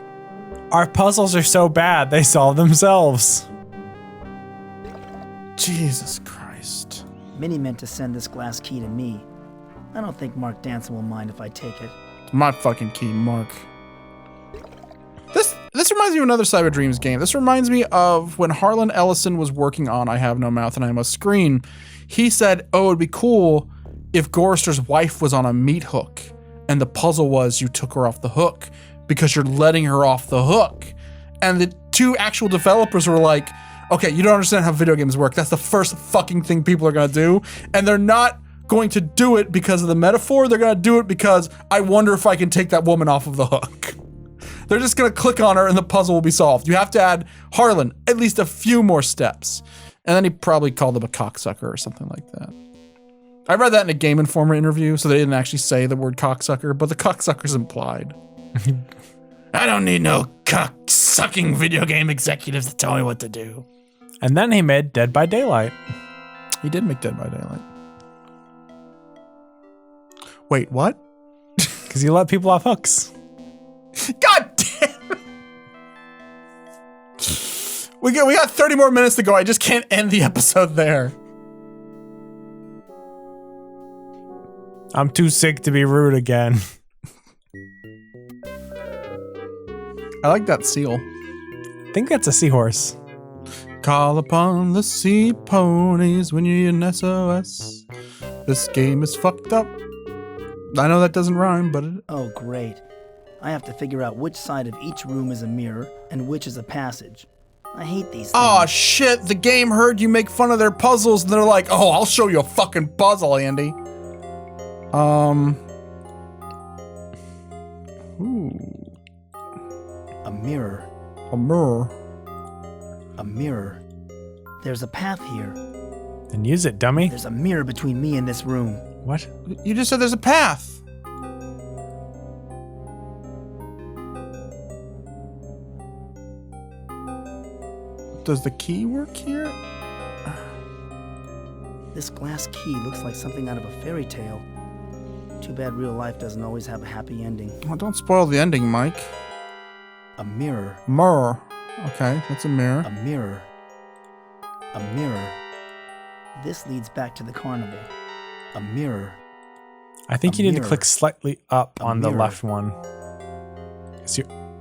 Our puzzles are so bad, they solve themselves. Jesus Christ. Minnie meant to send this glass key to me. I don't think Mark Danson will mind if I take it. It's my fucking key, Mark. This reminds me of another Cyber Dreams game. This reminds me of when Harlan Ellison was working on I Have No Mouth and I Must Scream. He said, oh, it'd be cool if Gorrister's wife was on a meat hook. And the puzzle was you took her off the hook because you're letting her off the hook. And the two actual developers were like, okay, you don't understand how video games work. That's the first fucking thing people are gonna do. And they're not going to do it because of the metaphor. They're gonna do it because I wonder if I can take that woman off of the hook. They're just gonna click on her and the puzzle will be solved. You have to add Harlan at least a few more steps. And then he probably called them a cocksucker or something like that. I read that in a Game Informer interview, so they didn't actually say the word cocksucker, but the cocksucker's implied. I don't need no cock-sucking video game executives to tell me what to do. And then he made Dead by Daylight. He did make Dead by Daylight. Wait, what? Because you let people off hooks. God damn! We got 30 more minutes to go. I just can't end the episode there. I'm too sick to be rude again. I like that seal. I think that's a seahorse. Call upon the sea ponies when you're in SOS. This game is fucked up. I know that doesn't rhyme, but it... Oh, great. I have to figure out which side of each room is a mirror and which is a passage. I hate these things. Oh shit, the game heard you make fun of their puzzles and they're like, oh, I'll show you a fucking puzzle, Andy. Ooh. A mirror. A mirror. A mirror. There's a path here. Then use it, dummy. There's a mirror between me and this room. What? You just said there's a path. Does the key work here? This glass key looks like something out of a fairy tale. Too bad real life doesn't always have a happy ending. Oh, don't spoil the ending, Mike. A mirror. Mirror. Okay, that's a mirror. A mirror. A mirror. This leads back to the carnival. A mirror. I think you need to mirror. click slightly up A on the mirror. left one.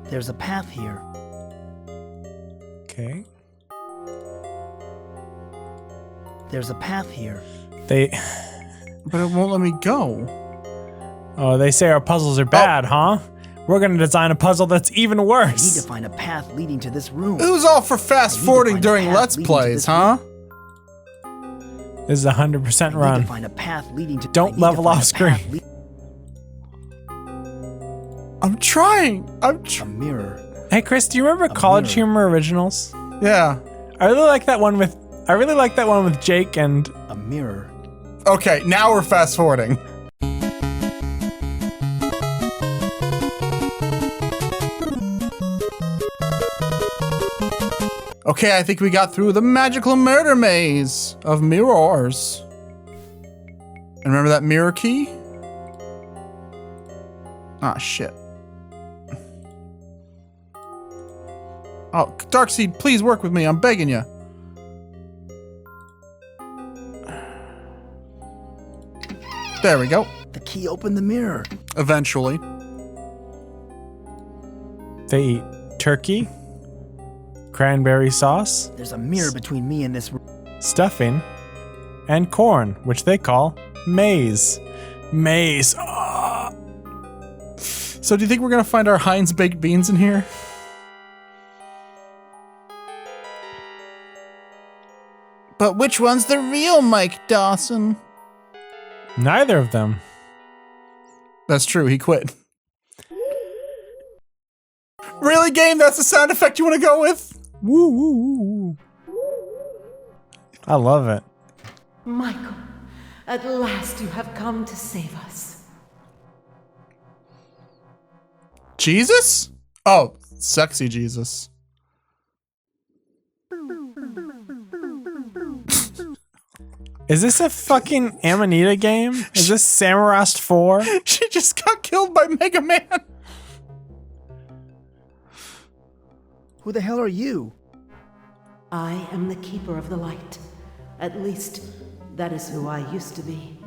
There's a path here. Okay. There's a path here. But it won't let me go. Oh, they say our puzzles are bad, huh? We're gonna design a puzzle that's even I worse. need to find a path leading to this room. It was all for fast forwarding during Let's Plays, huh? This is 100% I need run. to find a path leading to. Don't level off screen. I'm trying. A mirror. Hey, Chris, do you remember College Humor Originals? Yeah. I really like that one with Jake and a mirror. Okay, now we're fast forwarding. Okay, I think we got through the magical murder maze of mirrors. And remember that mirror key? Ah, shit. Oh, Darkseid, please work with me. I'm begging you. There we go. The key opened the mirror. Eventually. they eat turkey, cranberry sauce, There's a mirror between me and this room. stuffing, and corn, which they call maize. Maize. Ah. So do you think we're gonna find our Heinz baked beans in here? But which one's the real Mike Dawson? Neither of them. That's true, he quit. Really, game? That's the sound effect you want to go with? Woo, woo, woo, woo. I love it. Michael, at last you have come to save us. Jesus? Oh, sexy Jesus. Is this a fucking Amanita game? Is this Samurast 4? She just got killed by Mega Man. Who the hell are you? I am the keeper of the light. At least, that is who I used to be.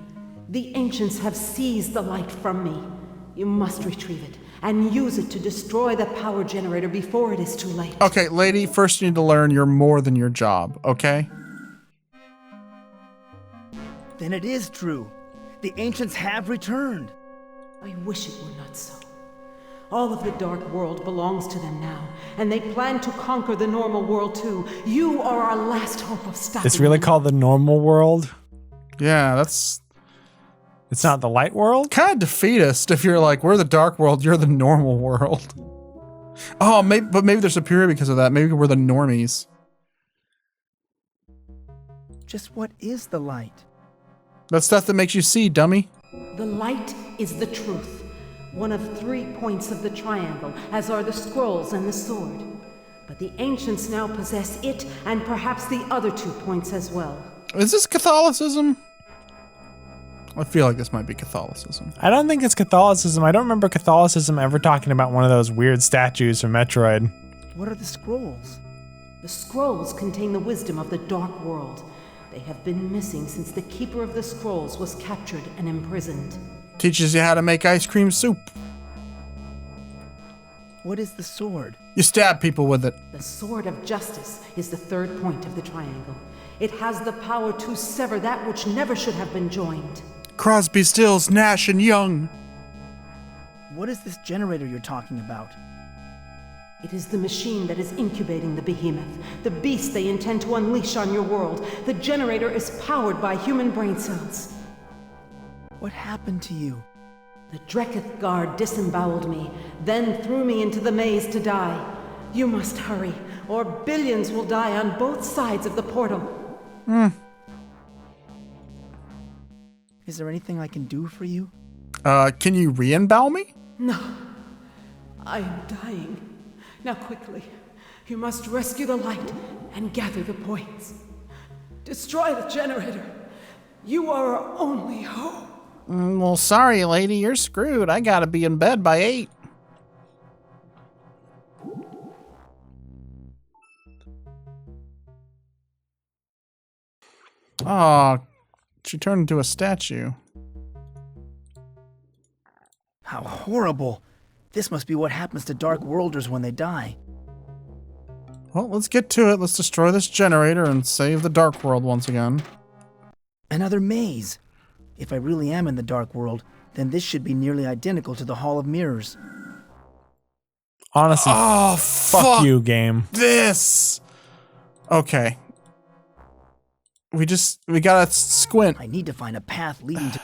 The ancients have seized the light from me. You must retrieve it and use it to destroy the power generator before it is too late. Okay, lady, first you need to learn you're more than your job, okay? Then it is true. The ancients have returned. I wish it were not so. All of the dark world belongs to them now, and they plan to conquer the normal world too. You are our last hope of stopping It's really them. called the normal world? Yeah, that's... It's not the light world? Kind of defeatist if you're like, we're the dark world, you're the normal world. Oh, but maybe they're superior because of that. Maybe we're the normies. Just what is the light? That stuff that makes you see, dummy. The light is the truth. One of 3 points of the triangle, as are the scrolls and the sword. But the ancients now possess it, and perhaps the other 2 points as well. Is this Catholicism? I feel like this might be Catholicism. I don't think it's Catholicism. I don't remember Catholicism ever talking about one of those weird statues from Metroid. What are the scrolls? The scrolls contain the wisdom of the dark world. They have been missing since the Keeper of the Scrolls was captured and imprisoned. Teaches you how to make ice cream soup. What is the sword? You stab people with it. The Sword of Justice is the 3rd point of the triangle. It has the power to sever that which never should have been joined. Crosby, Stills, Nash, and Young. What is this generator you're talking about? It is the machine that is incubating the behemoth, the beast they intend to unleash on your world. The generator is powered by human brain cells. What happened to you? The Dreketh guard disemboweled me, then threw me into the maze to die. You must hurry, or billions will die on both sides of the portal. Is there anything I can do for you? Can you re-embowel me? No. I am dying. Now quickly, you must rescue the light and gather the points. Destroy the generator. You are our only hope. Well, sorry, lady, you're screwed. I gotta be in bed by 8. Oh, she turned into a statue. How horrible. This must be what happens to Dark Worlders when they die. Well, let's get to it. Let's destroy this generator and save the Dark World once again. Another maze. If I really am in the Dark World, then this should be nearly identical to the Hall of Mirrors. Honestly, oh, fuck you, game. This. Okay. We gotta squint. I need to find a path leading to...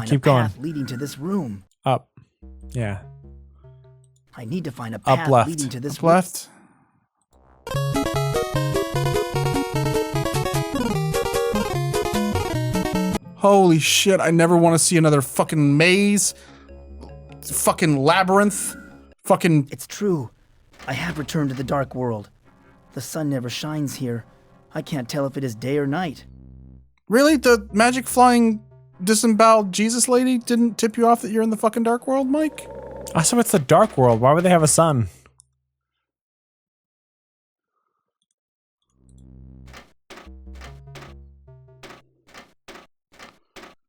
Keep going. leading to this room. Up. Yeah. I need to find a path left. leading to this Up left. Holy shit, I never want to see another fucking maze. Fucking labyrinth. Fucking... It's true. I have returned to the Dark World. The sun never shines here. I can't tell if it is day or night. Really? The magic flying disemboweled Jesus lady didn't tip you off that you're in the fucking Dark World, Mike? Also, it's the Dark World. Why would they have a sun?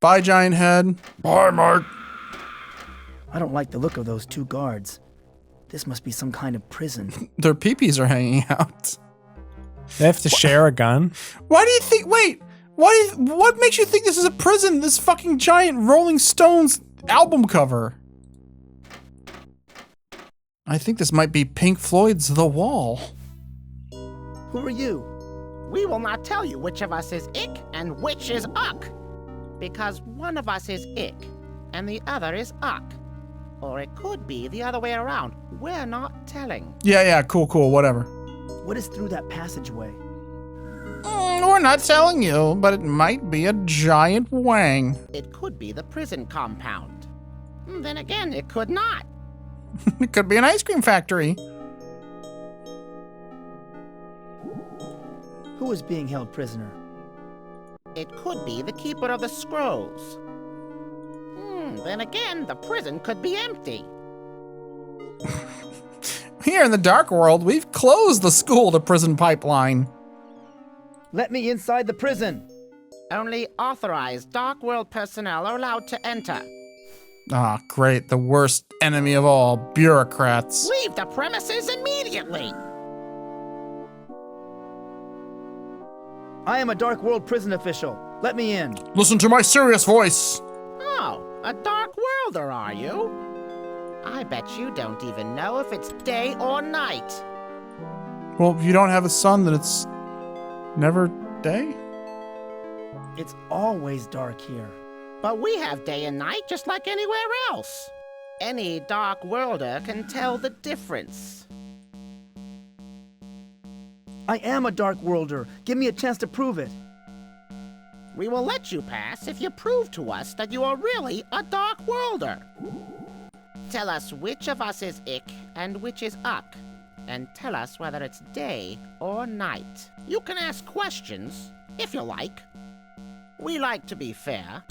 Bye, giant head. Bye, Mark. I don't like the look of those 2 guards. This must be some kind of prison. Their peepees are hanging out. They have to share a gun? Why do you think... Wait. What makes you think this is a prison? This fucking giant Rolling Stones album cover. I think this might be Pink Floyd's The Wall. Who are you? We will not tell you which of us is Ick and which is Uck. Because one of us is Ick and the other is Uck. Or it could be the other way around. We're not telling. Yeah, cool, whatever. What is through that passageway? We're not telling you, but it might be a giant wang. It could be the prison compound. Then again, it could not. It could be an ice cream factory. Who is being held prisoner? It could be the Keeper of the Scrolls. Then again, the prison could be empty. Here in the Dark World, we've closed the school-to-prison pipeline. Let me inside the prison. Only authorized Dark World personnel are allowed to enter. Ah, great. The worst enemy of all, bureaucrats. Leave the premises immediately. I am a Dark World prison official. Let me in. Listen to my serious voice. Oh, a Dark Worlder, are you? I bet you don't even know if it's day or night. Well, if you don't have a sun, then it's never day? It's always dark here. But we have day and night just like anywhere else. Any dark worlder can tell the difference. I am a dark worlder. Give me a chance to prove it. We will let you pass if you prove to us that you are really a dark worlder. Tell us which of us is ick and which is uck, and tell us whether it's day or night. You can ask questions, if you like. We like to be fair.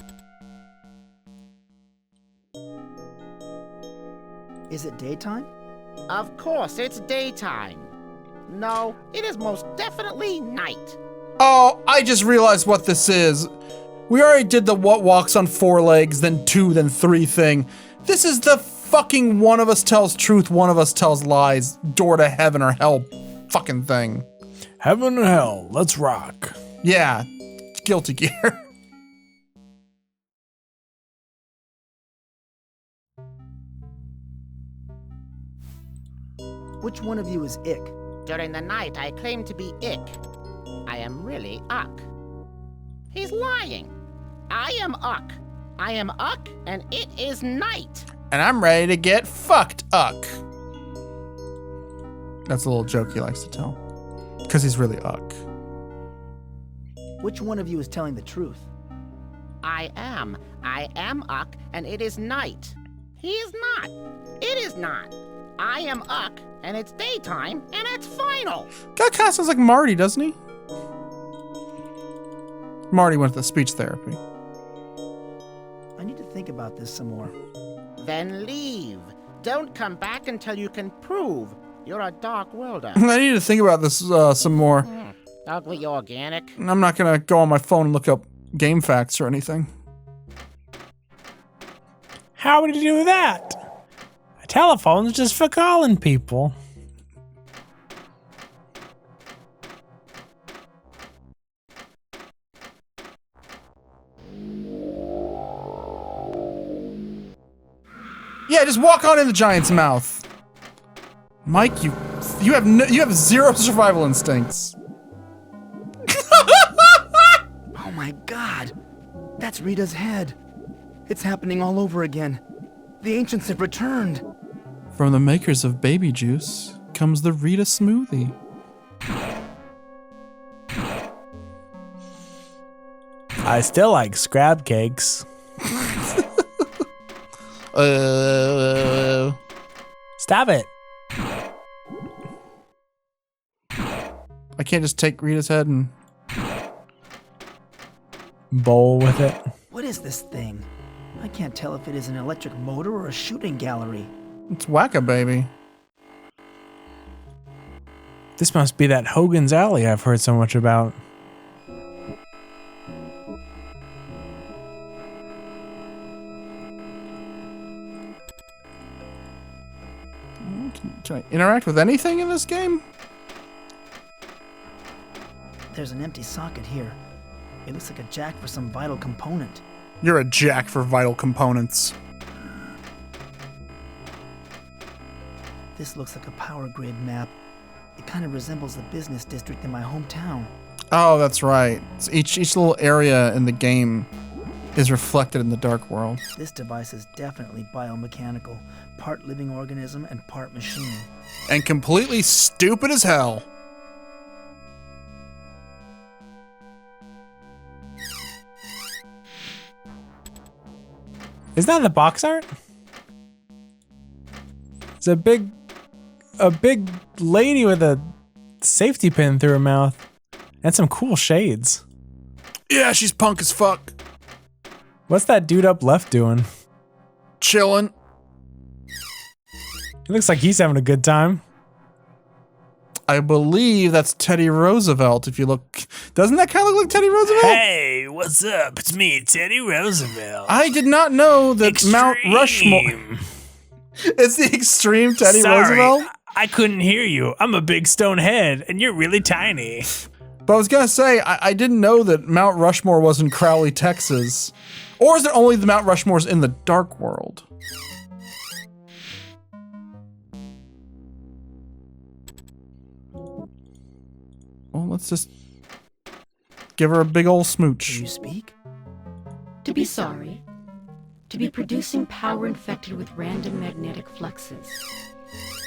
Is it daytime? Of course, it's daytime. No, it is most definitely night. Oh, I just realized what this is. We already did the what walks on 4 legs, then 2, then 3 thing. This is the fucking one of us tells truth, one of us tells lies, door to heaven or hell fucking thing. Heaven and hell, let's rock. Yeah, Guilty Gear. Which one of you is ick? During the night, I claim to be ick. I am really uck. He's lying. I am uck. I am uck, and it is night. And I'm ready to get fucked uck. That's a little joke he likes to tell. Because he's really uck. Which one of you is telling the truth? I am uck, and it is night. He is not. It is not. I am uck, and it's daytime, and it's final. Guy kind of sounds like Marty, doesn't he? Marty went to speech therapy. I need to think about this some more. Then leave. Don't come back until you can prove you're a dark worlder. I need to think about this some more. Ugly organic. I'm not gonna go on my phone and look up game facts or anything. How would you do that? A telephone's just for calling people. Yeah, just walk on in the giant's mouth. Mike, you have 0 survival instincts. Oh my god! That's Rita's head. It's happening all over again. The ancients have returned. From the makers of baby juice comes the Rita smoothie. I still like scrab cakes. Stop it. I can't just take Rita's head and bowl with it. What is this thing? I can't tell if it is an electric motor or a shooting gallery. It's Whack-A-Baby. This must be that Hogan's Alley I've heard so much about. Can I interact with anything in this game? There's an empty socket here. It looks like a jack for some vital component. You're a jack for vital components. This looks like a power grid map. It kind of resembles the business district in my hometown. Oh, that's right. So each little area in the game is reflected in the dark world. This device is definitely biomechanical, part living organism and part machine. And completely stupid as hell. Is that the box art? It's a big lady with a safety pin through her mouth and some cool shades. Yeah, she's punk as fuck. What's that dude up left doing? Chillin'. It looks like he's having a good time. I believe that's Teddy Roosevelt. If you look, doesn't that kind of look like Teddy Roosevelt? Hey, what's up? It's me, Teddy Roosevelt. I did not know that Mount Rushmore. It's the extreme Teddy Roosevelt. I couldn't hear you. I'm a big stone head, and you're really tiny. But I was gonna say, I didn't know that Mount Rushmore was in Crowley, Texas. Or is it only the Mount Rushmores in the dark world? Well, let's just give her a big old smooch. Do you speak? To be sorry. To be producing power infected with random magnetic fluxes.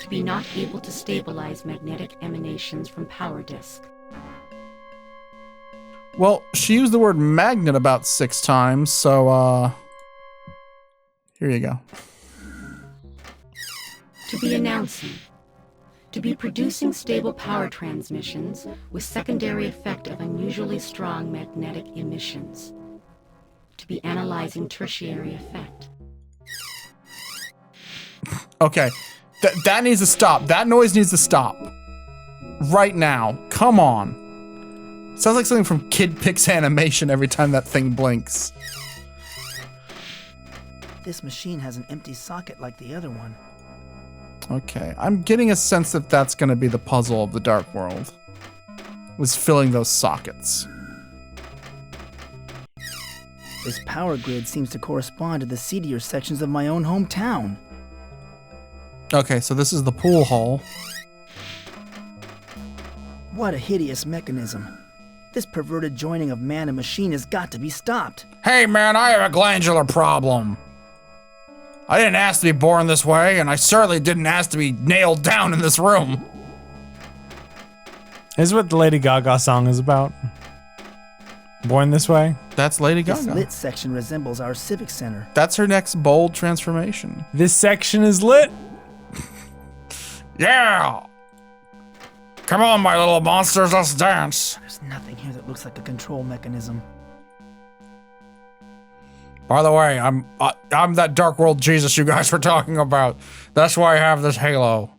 To be not able to stabilize magnetic emanations from power disk. Well, she used the word magnet about 6 times, so, here you go. To be announcing. To be producing stable power transmissions with secondary effect of unusually strong magnetic emissions. To be analyzing tertiary effect. Okay, that needs to stop. That noise needs to stop. Right now. Come on. Sounds like something from Kid Pix animation every time that thing blinks. This machine has an empty socket like the other one. Okay, I'm getting a sense that that's going to be the puzzle of the Dark World. Was filling those sockets. This power grid seems to correspond to the seedier sections of my own hometown. Okay, so this is the pool hall. What a hideous mechanism. This perverted joining of man and machine has got to be stopped. Hey man, I have a glandular problem. I didn't ask to be born this way, and I certainly didn't ask to be nailed down in this room. Is what the Lady Gaga song is about. Born This Way? That's Lady This Gaga. lit section resembles our civic center. That's her next bold transformation. This section is lit. Yeah! Come on, my little monsters, let's dance. There's nothing here that looks like a control mechanism. By the way, I'm that Dark World Jesus you guys were talking about. That's why I have this halo.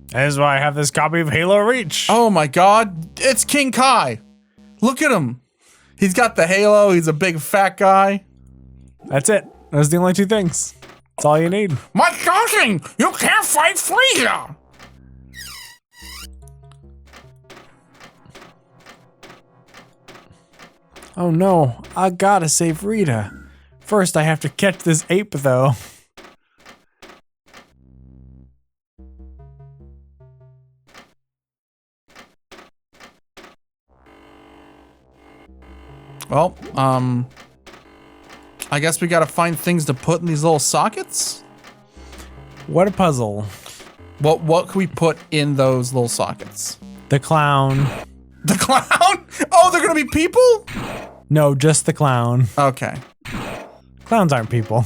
That is why I have this copy of Halo Reach. Oh my god, it's King Kai. Look at him. He's got the halo, he's a big fat guy. That's it. Those are the only 2 things. That's all you need. My cousin, you can't fight Frieza. Oh no, I gotta save Rita. First I have to catch this ape though. Well, I guess we gotta find things to put in these little sockets? What a puzzle. What can we put in those little sockets? The clown. The clown? Oh, they're gonna be people? No, just the clown. Okay. Clowns aren't people.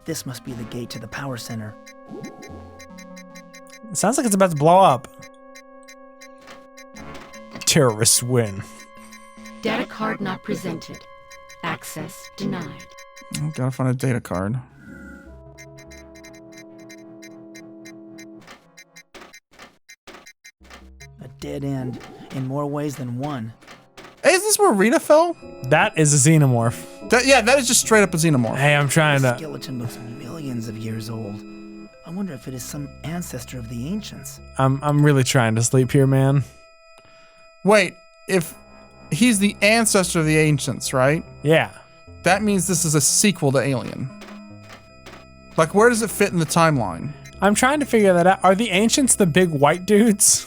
This must be the gate to the power center. It sounds like it's about to blow up. Terrorists win. Data card not presented. Access denied. Oh, gotta find a data card. A dead end, in more ways than one. Hey, is this where Rita fell? That is a xenomorph. Yeah, that is just straight up a xenomorph. Hey, I'm trying The to... skeleton looks millions of years old. I wonder if it is some ancestor of the ancients. I'm really trying to sleep here, man. Wait, if he's the ancestor of the ancients, right? Yeah. That means this is a sequel to Alien. Like, where does it fit in the timeline? I'm trying to figure that out. Are the ancients the big white dudes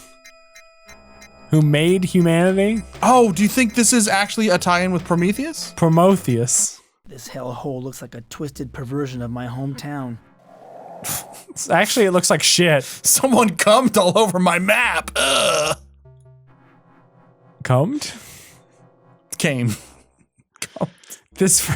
who made humanity? Oh, do you think this is actually a tie-in with Prometheus? Prometheus. This hellhole looks like a twisted perversion of my hometown. Actually, it looks like shit. Someone cummed all over my map. Ugh. Cummed? Came. This...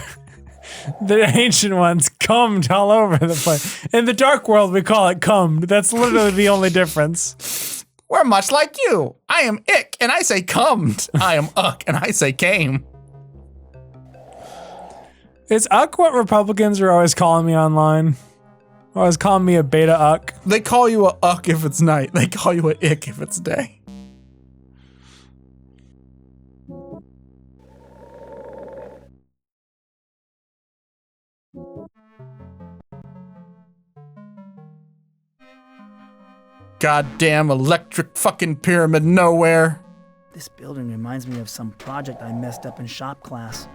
The ancient ones cummed all over the place. In the Dark World, we call it cummed. That's literally the only difference. We're much like you. I am ick, and I say cummed. I am uck, and I say came. Is uck what Republicans are always calling me online? Always calling me a beta uck. They call you a uck if it's night. They call you a ick if it's day. Goddamn electric fucking pyramid nowhere. This building reminds me of some project I messed up in shop class.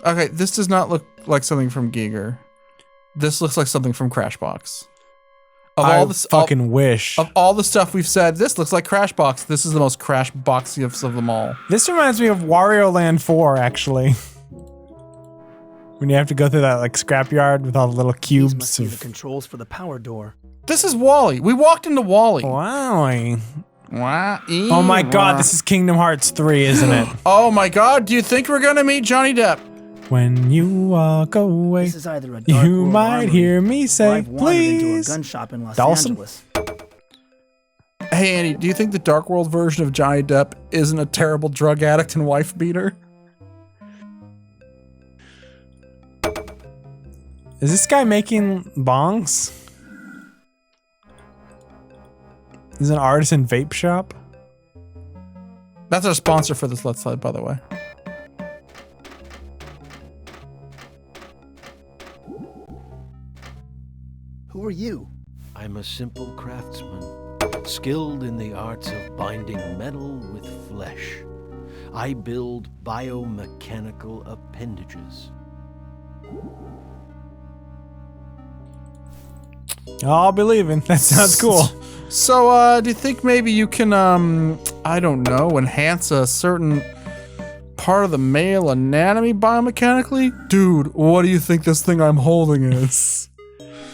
Okay, this does not look like something from Giger. This looks like something from Crashbox. fucking wish. Of all the stuff we've said, this looks like Crashbox. This is the most Crashboxiest of them all. This reminds me of Wario Land 4, actually. When you have to go through that like scrapyard with all the little cubes. These must be the controls for the power door. This is Wally. We walked into Wally. Wow. Oh my god, this is Kingdom Hearts 3, isn't it? Oh my god, do you think we're gonna meet Johnny Depp? When you walk away, This is either a dark you world might armory, hear me or say, I've wandered into a please. gun shop in Los Dawson? Angeles. Hey Andy, do you think the Dark World version of Johnny Depp isn't a terrible drug addict and wife beater? Is this guy making bongs? Is it an artisan vape shop? That's our sponsor for this Let's Play, by the way. Who are you? I'm a simple craftsman, skilled in the arts of binding metal with flesh. I build biomechanical appendages. I'll be leaving. That sounds cool. So, do you think maybe you can, I don't know, enhance a certain part of the male anatomy biomechanically? Dude, what do you think this thing I'm holding is?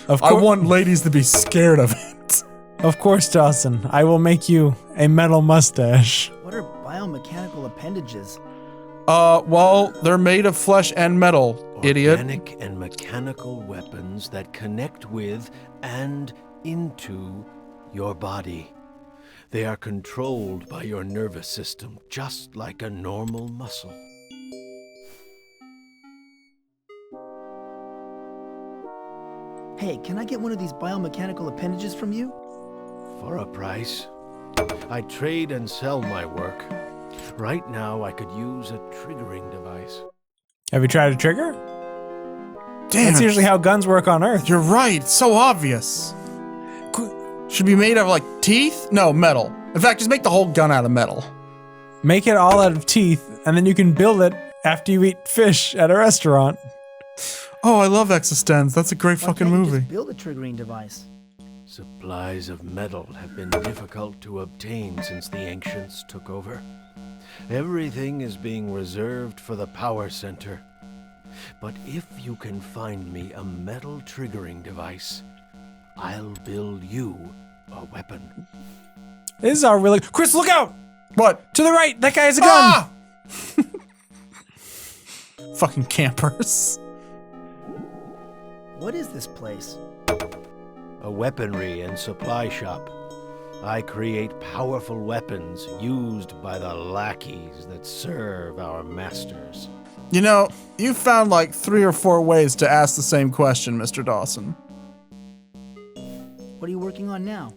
I want ladies to be scared of it. Of course, Dawson. I will make you a metal mustache. What are biomechanical appendages? Well, they're made of flesh and metal, idiot. Organic and mechanical weapons that connect with and into your body. They are controlled by your nervous system, just like a normal muscle. Hey, can I get one of these biomechanical appendages from you? For a price. I trade and sell my work. Right now, I could use a triggering device. Have you tried a trigger? Damn. That's usually how guns work on Earth. You're right. It's so obvious. Should be made of like teeth? No, metal. In fact, just make the whole gun out of metal. Make it all out of teeth, and then you can build it after you eat fish at a restaurant. Oh, I love Existenz. That's a great fucking movie. Just build a triggering device. Supplies of metal have been difficult to obtain since the ancients took over. Everything is being reserved for the power center. But if you can find me a metal triggering device, I'll build you a weapon. This is all really— Chris, look out! What? To the right! That guy has a gun! Ah! Fucking campers. What is this place? A weaponry and supply shop. I create powerful weapons used by the lackeys that serve our masters. You know, you found like 3 or 4 ways to ask the same question, Mr. Dawson. What are you working on now?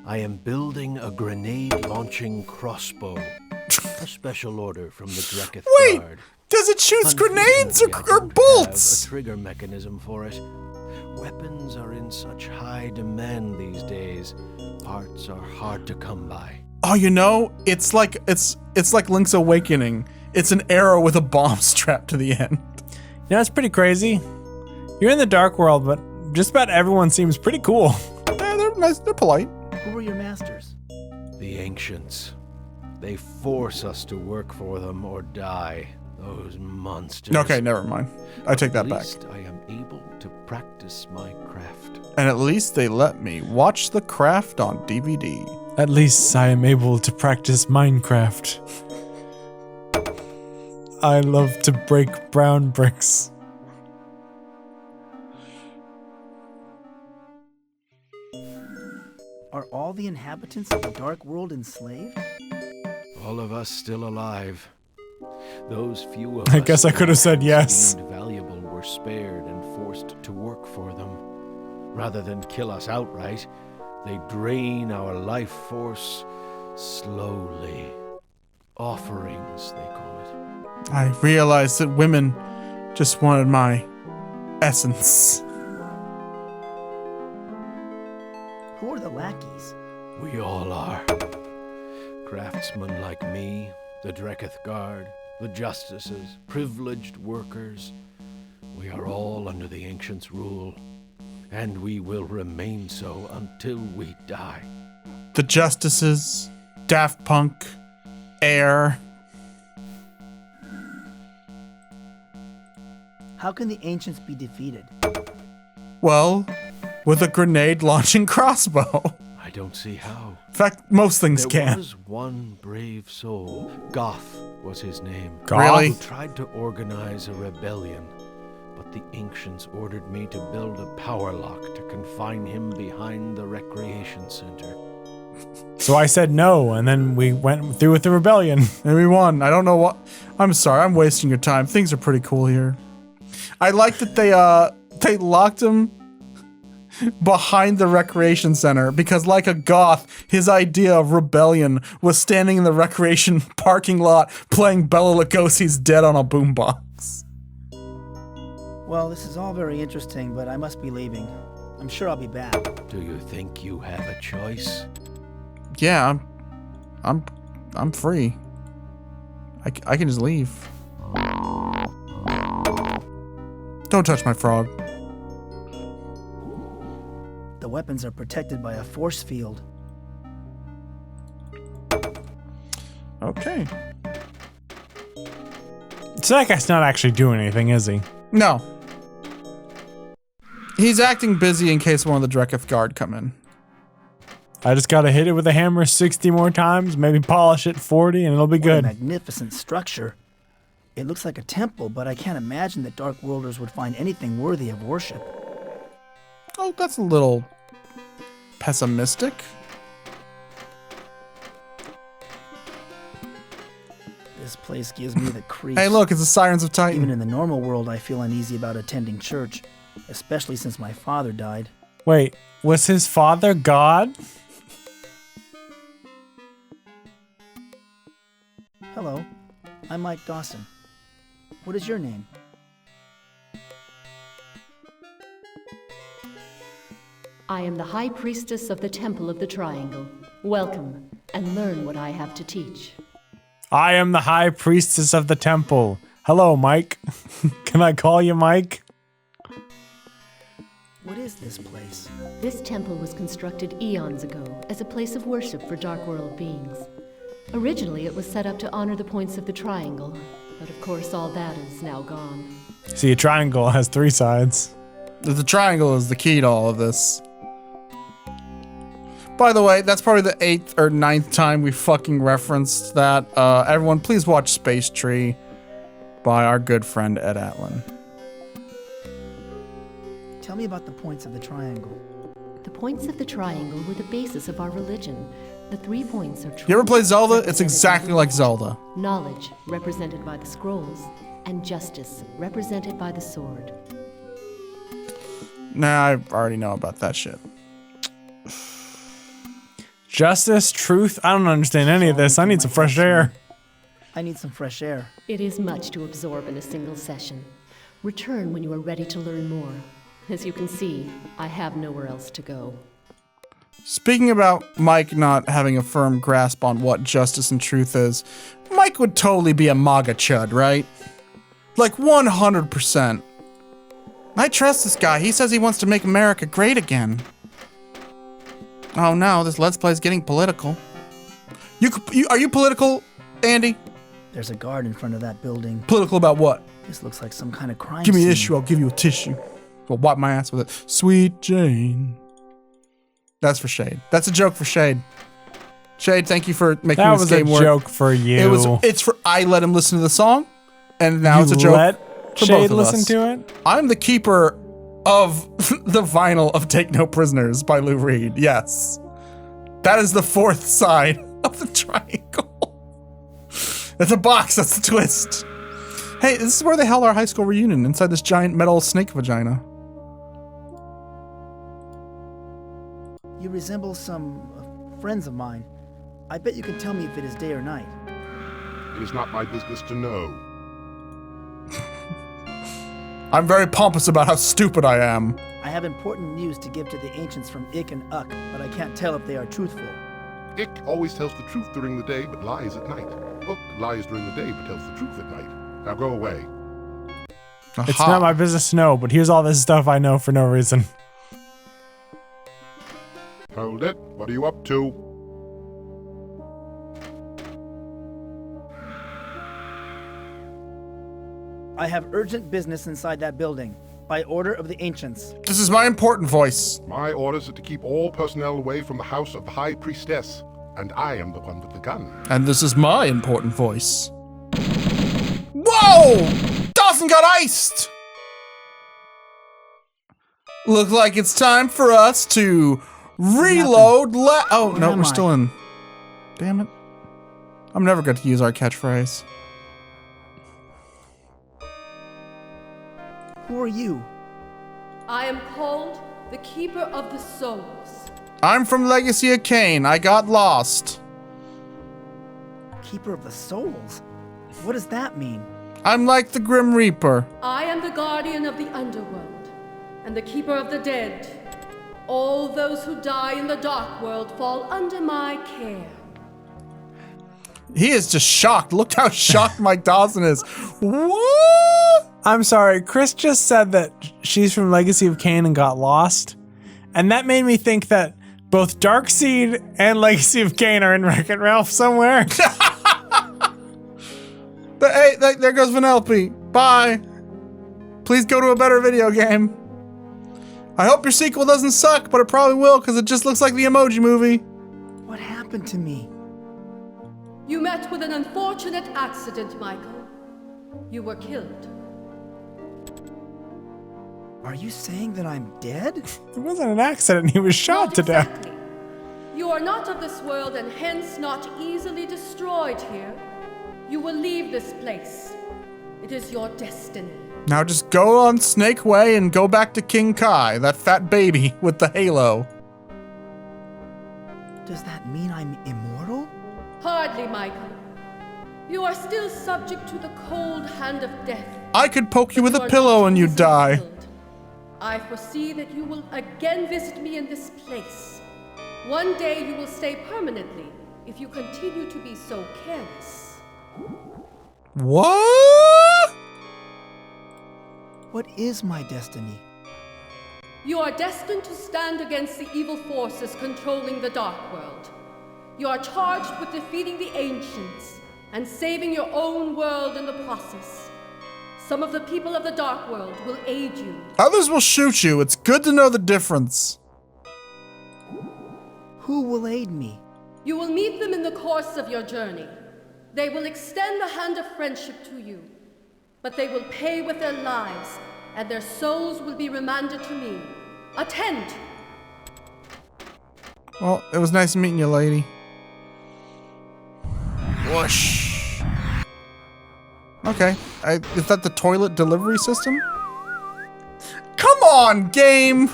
I am building a grenade-launching crossbow. A special order from the Dreketh Guard. Does it shoot grenades or bolts? A trigger mechanism for it. Weapons are in such high demand these days. Parts are hard to come by. Oh, you know, it's like Link's Awakening. It's an arrow with a bomb strapped to the end. You know, it's pretty crazy. You're in the Dark World, but just about everyone seems pretty cool. Yeah, they're nice. They're polite. Who were your masters? The ancients. They force us to work for them or die. Those monsters. Okay, never mind. I take that back. At least I am able to practice my craft. And at least they let me watch the craft on DVD. At least I am able to practice Minecraft. I love to break brown bricks. Are all the inhabitants of the Dark World enslaved? All of us still alive. Those few of I us guess I could have said yes. deemed valuable were spared and forced to work for them. Rather than kill us outright, they drain our life force slowly. Offerings, they call it. I realized that women just wanted my essence. Who are the lackeys? We all are. Craftsmen like me, the Dreketh Guard, the justices, privileged workers. We are all under the ancients' rule. and we will remain so until we die. The Justices, Daft Punk, Air. How can the ancients be defeated? Well, with a grenade launching crossbow. I don't see how. In fact, most things There can. was one brave soul. Goth was his name. Goth? Really? Who tried to organize a rebellion. But the ancients ordered me to build a power lock to confine him behind the recreation center. So I said no, and then we went through with the rebellion. And we won. I don't know what. I'm sorry, I'm wasting your time. Things are pretty cool here. I like that they locked him behind the recreation center because, like a goth, his idea of rebellion was standing in the recreation parking lot playing Bela Lugosi's Dead on a boombox. Well, this is all very interesting, but I must be leaving. I'm sure I'll be back. Do you think you have a choice? Yeah, I'm free. I can just leave. Don't touch my frog. The weapons are protected by a force field. Okay. So that guy's not actually doing anything, is he? No. He's acting busy in case one of the Dreketh Guard come in. I just gotta hit it with a hammer 60 more times, maybe polish it 40, and it'll be What good. a magnificent structure. It looks like a temple, but I can't imagine that Dark Worlders would find anything worthy of worship. Oh, that's a little pessimistic. This place gives me the creeps. Hey, look, it's the Sirens of Titan. Even in the normal world, I feel uneasy about attending church, especially since my father died. Wait, was his father God? Hello, I'm Mike Dawson. What is your name? I am the High Priestess of the Temple of the Triangle. Welcome, and learn what I have to teach. I am the High Priestess of the Temple. Hello, Mike. Can I call you Mike? What is this place? This temple was constructed eons ago as a place of worship for Dark World beings. Originally, it was set up to honor the points of the Triangle, but of course all that is now gone. See, a triangle has 3 sides. The triangle is the key to all of this. By the way, that's probably the 8th or 9th time we fucking referenced that. Everyone, please watch Space Tree by our good friend Ed Atlin. Tell me about the points of the triangle. The points of the Triangle were the basis of our religion. The 3 points are truth. You ever play Zelda? It's exactly like Zelda. Knowledge, represented by the scrolls, and justice, represented by the sword. Nah, I already know about that shit. Justice, truth, I don't understand any of this. I need some fresh air. I need some fresh air. It is much to absorb in a single session. Return when you are ready to learn more. As you can see, I have nowhere else to go. Speaking about Mike not having a firm grasp on what justice and truth is, Mike would totally be a MAGA chud, right? Like 100%. I trust this guy. He says he wants to make America great again. Oh no, this Let's Play is getting political. Are you political, Andy? There's a guard in front of that building. Political about what? This looks like some kind of crime Give me scene. an issue, I'll give you a tissue. I'll wipe my ass with it. Sweet Jane. That's for Shade. That's a joke for Shade. Shade, thank you for making That this was game a work. joke for you. It's for I let him listen to the song, and now You it's a joke let for Shade both of listen us. to it? I'm the keeper of the vinyl of Take No Prisoners by Lou Reed. Yes. That is the 4th side of the triangle. That's a box, that's the twist. Hey, this is where they held our high school reunion, inside this giant metal snake vagina. You resemble some friends of mine. I bet you can tell me if it is day or night. It is not my business to know. I'm very pompous about how stupid I am. I have important news to give to the ancients from Ik and Uk, but I can't tell if they are truthful. Ik always tells the truth during the day, but lies at night. Uk lies during the day, but tells the truth at night. Now go away. It's not my business to know, but here's all this stuff I know for no reason. Hold it. What are you up to? I have urgent business inside that building, by order of the Ancients. This is my important voice. My orders are to keep all personnel away from the house of the High Priestess, and I am the one with the gun. And this is my important voice. Whoa! Dawson got iced! Look like it's time for us to reload. Oh, no, we're still in. Damn it. I'm never going to use our catchphrase. Who are you? I am called the Keeper of the Souls. I'm from Legacy of Kain. I got lost. Keeper of the Souls? What does that mean? I'm like the Grim Reaper. I am the guardian of the underworld and the keeper of the dead. All those who die in the dark world fall under my care. He is just shocked. Look how shocked Mike Dawson is. What? I'm sorry, Chris just said that she's from Legacy of Kain and got lost. And that made me think that both Darkseid and Legacy of Kain are in Wreck-It Ralph somewhere. Hey, there goes Vanellope. Bye. Please go to a better video game. I hope your sequel doesn't suck, but it probably will because it just looks like the Emoji Movie. What happened to me? You met with an unfortunate accident, Michael. You were killed. Are you saying that I'm dead? It wasn't an accident. He was shot to death. You are not of this world and hence not easily destroyed here. You will leave this place. It is your destiny. Now just go on Snake Way and go back to King Kai, that fat baby with the halo. Does that mean I'm immortal? Hardly, Michael. You are still subject to the cold hand of death. I could poke you with a pillow and you'd die. Killed. I foresee that you will again visit me in this place. One day you will stay permanently if you continue to be so careless. What? What is my destiny? You are destined to stand against the evil forces controlling the Dark World. You are charged with defeating the Ancients and saving your own world in the process. Some of the people of the Dark World will aid you. Others will shoot you. It's good to know the difference. Who will aid me? You will meet them in the course of your journey. They will extend the hand of friendship to you, but they will pay with their lives, and their souls will be remanded to me. Attend! Well, it was nice meeting you, lady. Whoosh. Okay, is that the toilet delivery system? Come on, game!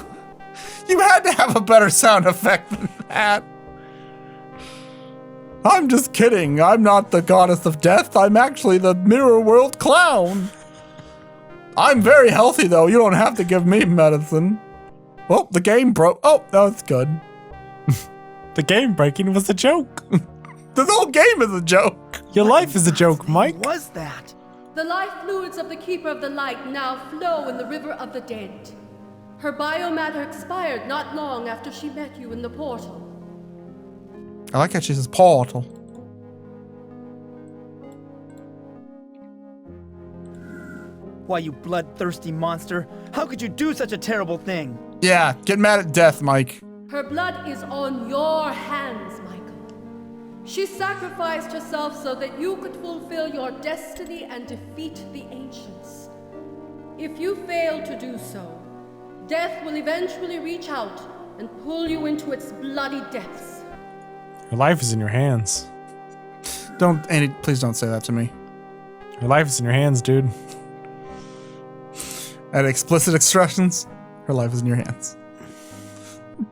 You had to have a better sound effect than that. I'm just kidding. I'm not the goddess of death. I'm actually the mirror world clown. I'm very healthy, though. You don't have to give me medicine. Well, the game broke. Oh, that's good. The game breaking was a joke. The whole game is a joke. Your life is a joke, Mike. What was that? The life fluids of the Keeper of the Light now flow in the River of the Dead. Her biomatter expired not long after she met you in the portal. I like how she says portal. Why, you bloodthirsty monster. How could you do such a terrible thing? Yeah, get mad at death, Mike. Her blood is on your hands, Michael. She sacrificed herself so that you could fulfill your destiny and defeat the Ancients. If you fail to do so, death will eventually reach out and pull you into its bloody depths. Your life is in your hands. Don't, Andy, please don't say that to me. Your life is in your hands, dude. At explicit expressions, her life is in your hands.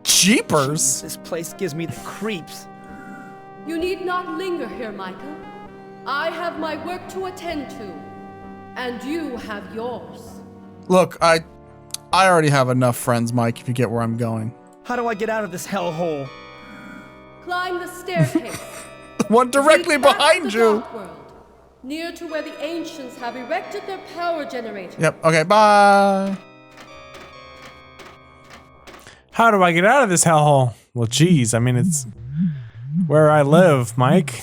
Jeepers! Jeez, this place gives me the creeps. You need not linger here, Michael. I have my work to attend to, and you have yours. Look, I already have enough friends, Mike, if you get where I'm going. How do I get out of this hellhole? Climb the staircase. The one directly behind you. Dark World, near to where the Ancients have erected their power generator. Yep, okay, bye. How do I get out of this hellhole? Well, geez, I mean, it's where I live, Mike.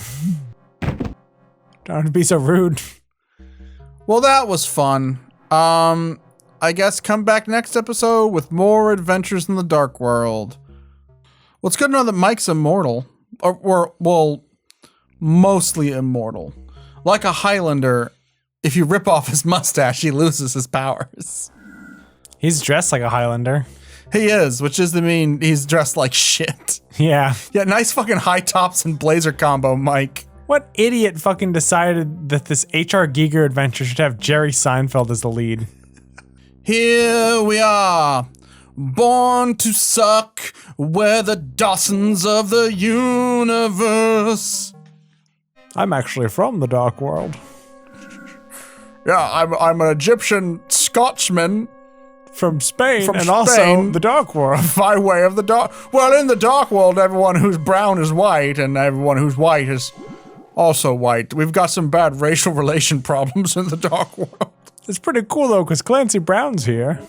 Don't have to be so rude. Well, that was fun. I guess come back next episode with more adventures in the dark world. Well, it's good to know that Mike's immortal. Or well, mostly immortal. Like a Highlander, if you rip off his mustache, he loses his powers. He's dressed like a Highlander. He is, which does mean he's dressed like shit. Yeah. Yeah, nice fucking high tops and blazer combo, Mike. What idiot fucking decided that this H.R. Giger adventure should have Jerry Seinfeld as the lead? Here we are, born to suck. We're the Dawsons of the universe. I'm actually from the dark world. Yeah, I'm an Egyptian Scotchman. From Spain, From and Spain. also the dark world. By way of the dark. Well, in the dark world, everyone who's brown is white, and everyone who's white is also white. We've got some bad racial relation problems in the dark world. It's pretty cool, though, because Clancy Brown's here.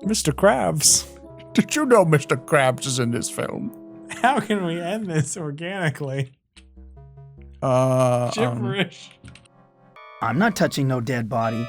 Mr. Krabs. Did you know Mr. Krabs is in this film? How can we end this organically? Gibberish. I'm not touching no dead body.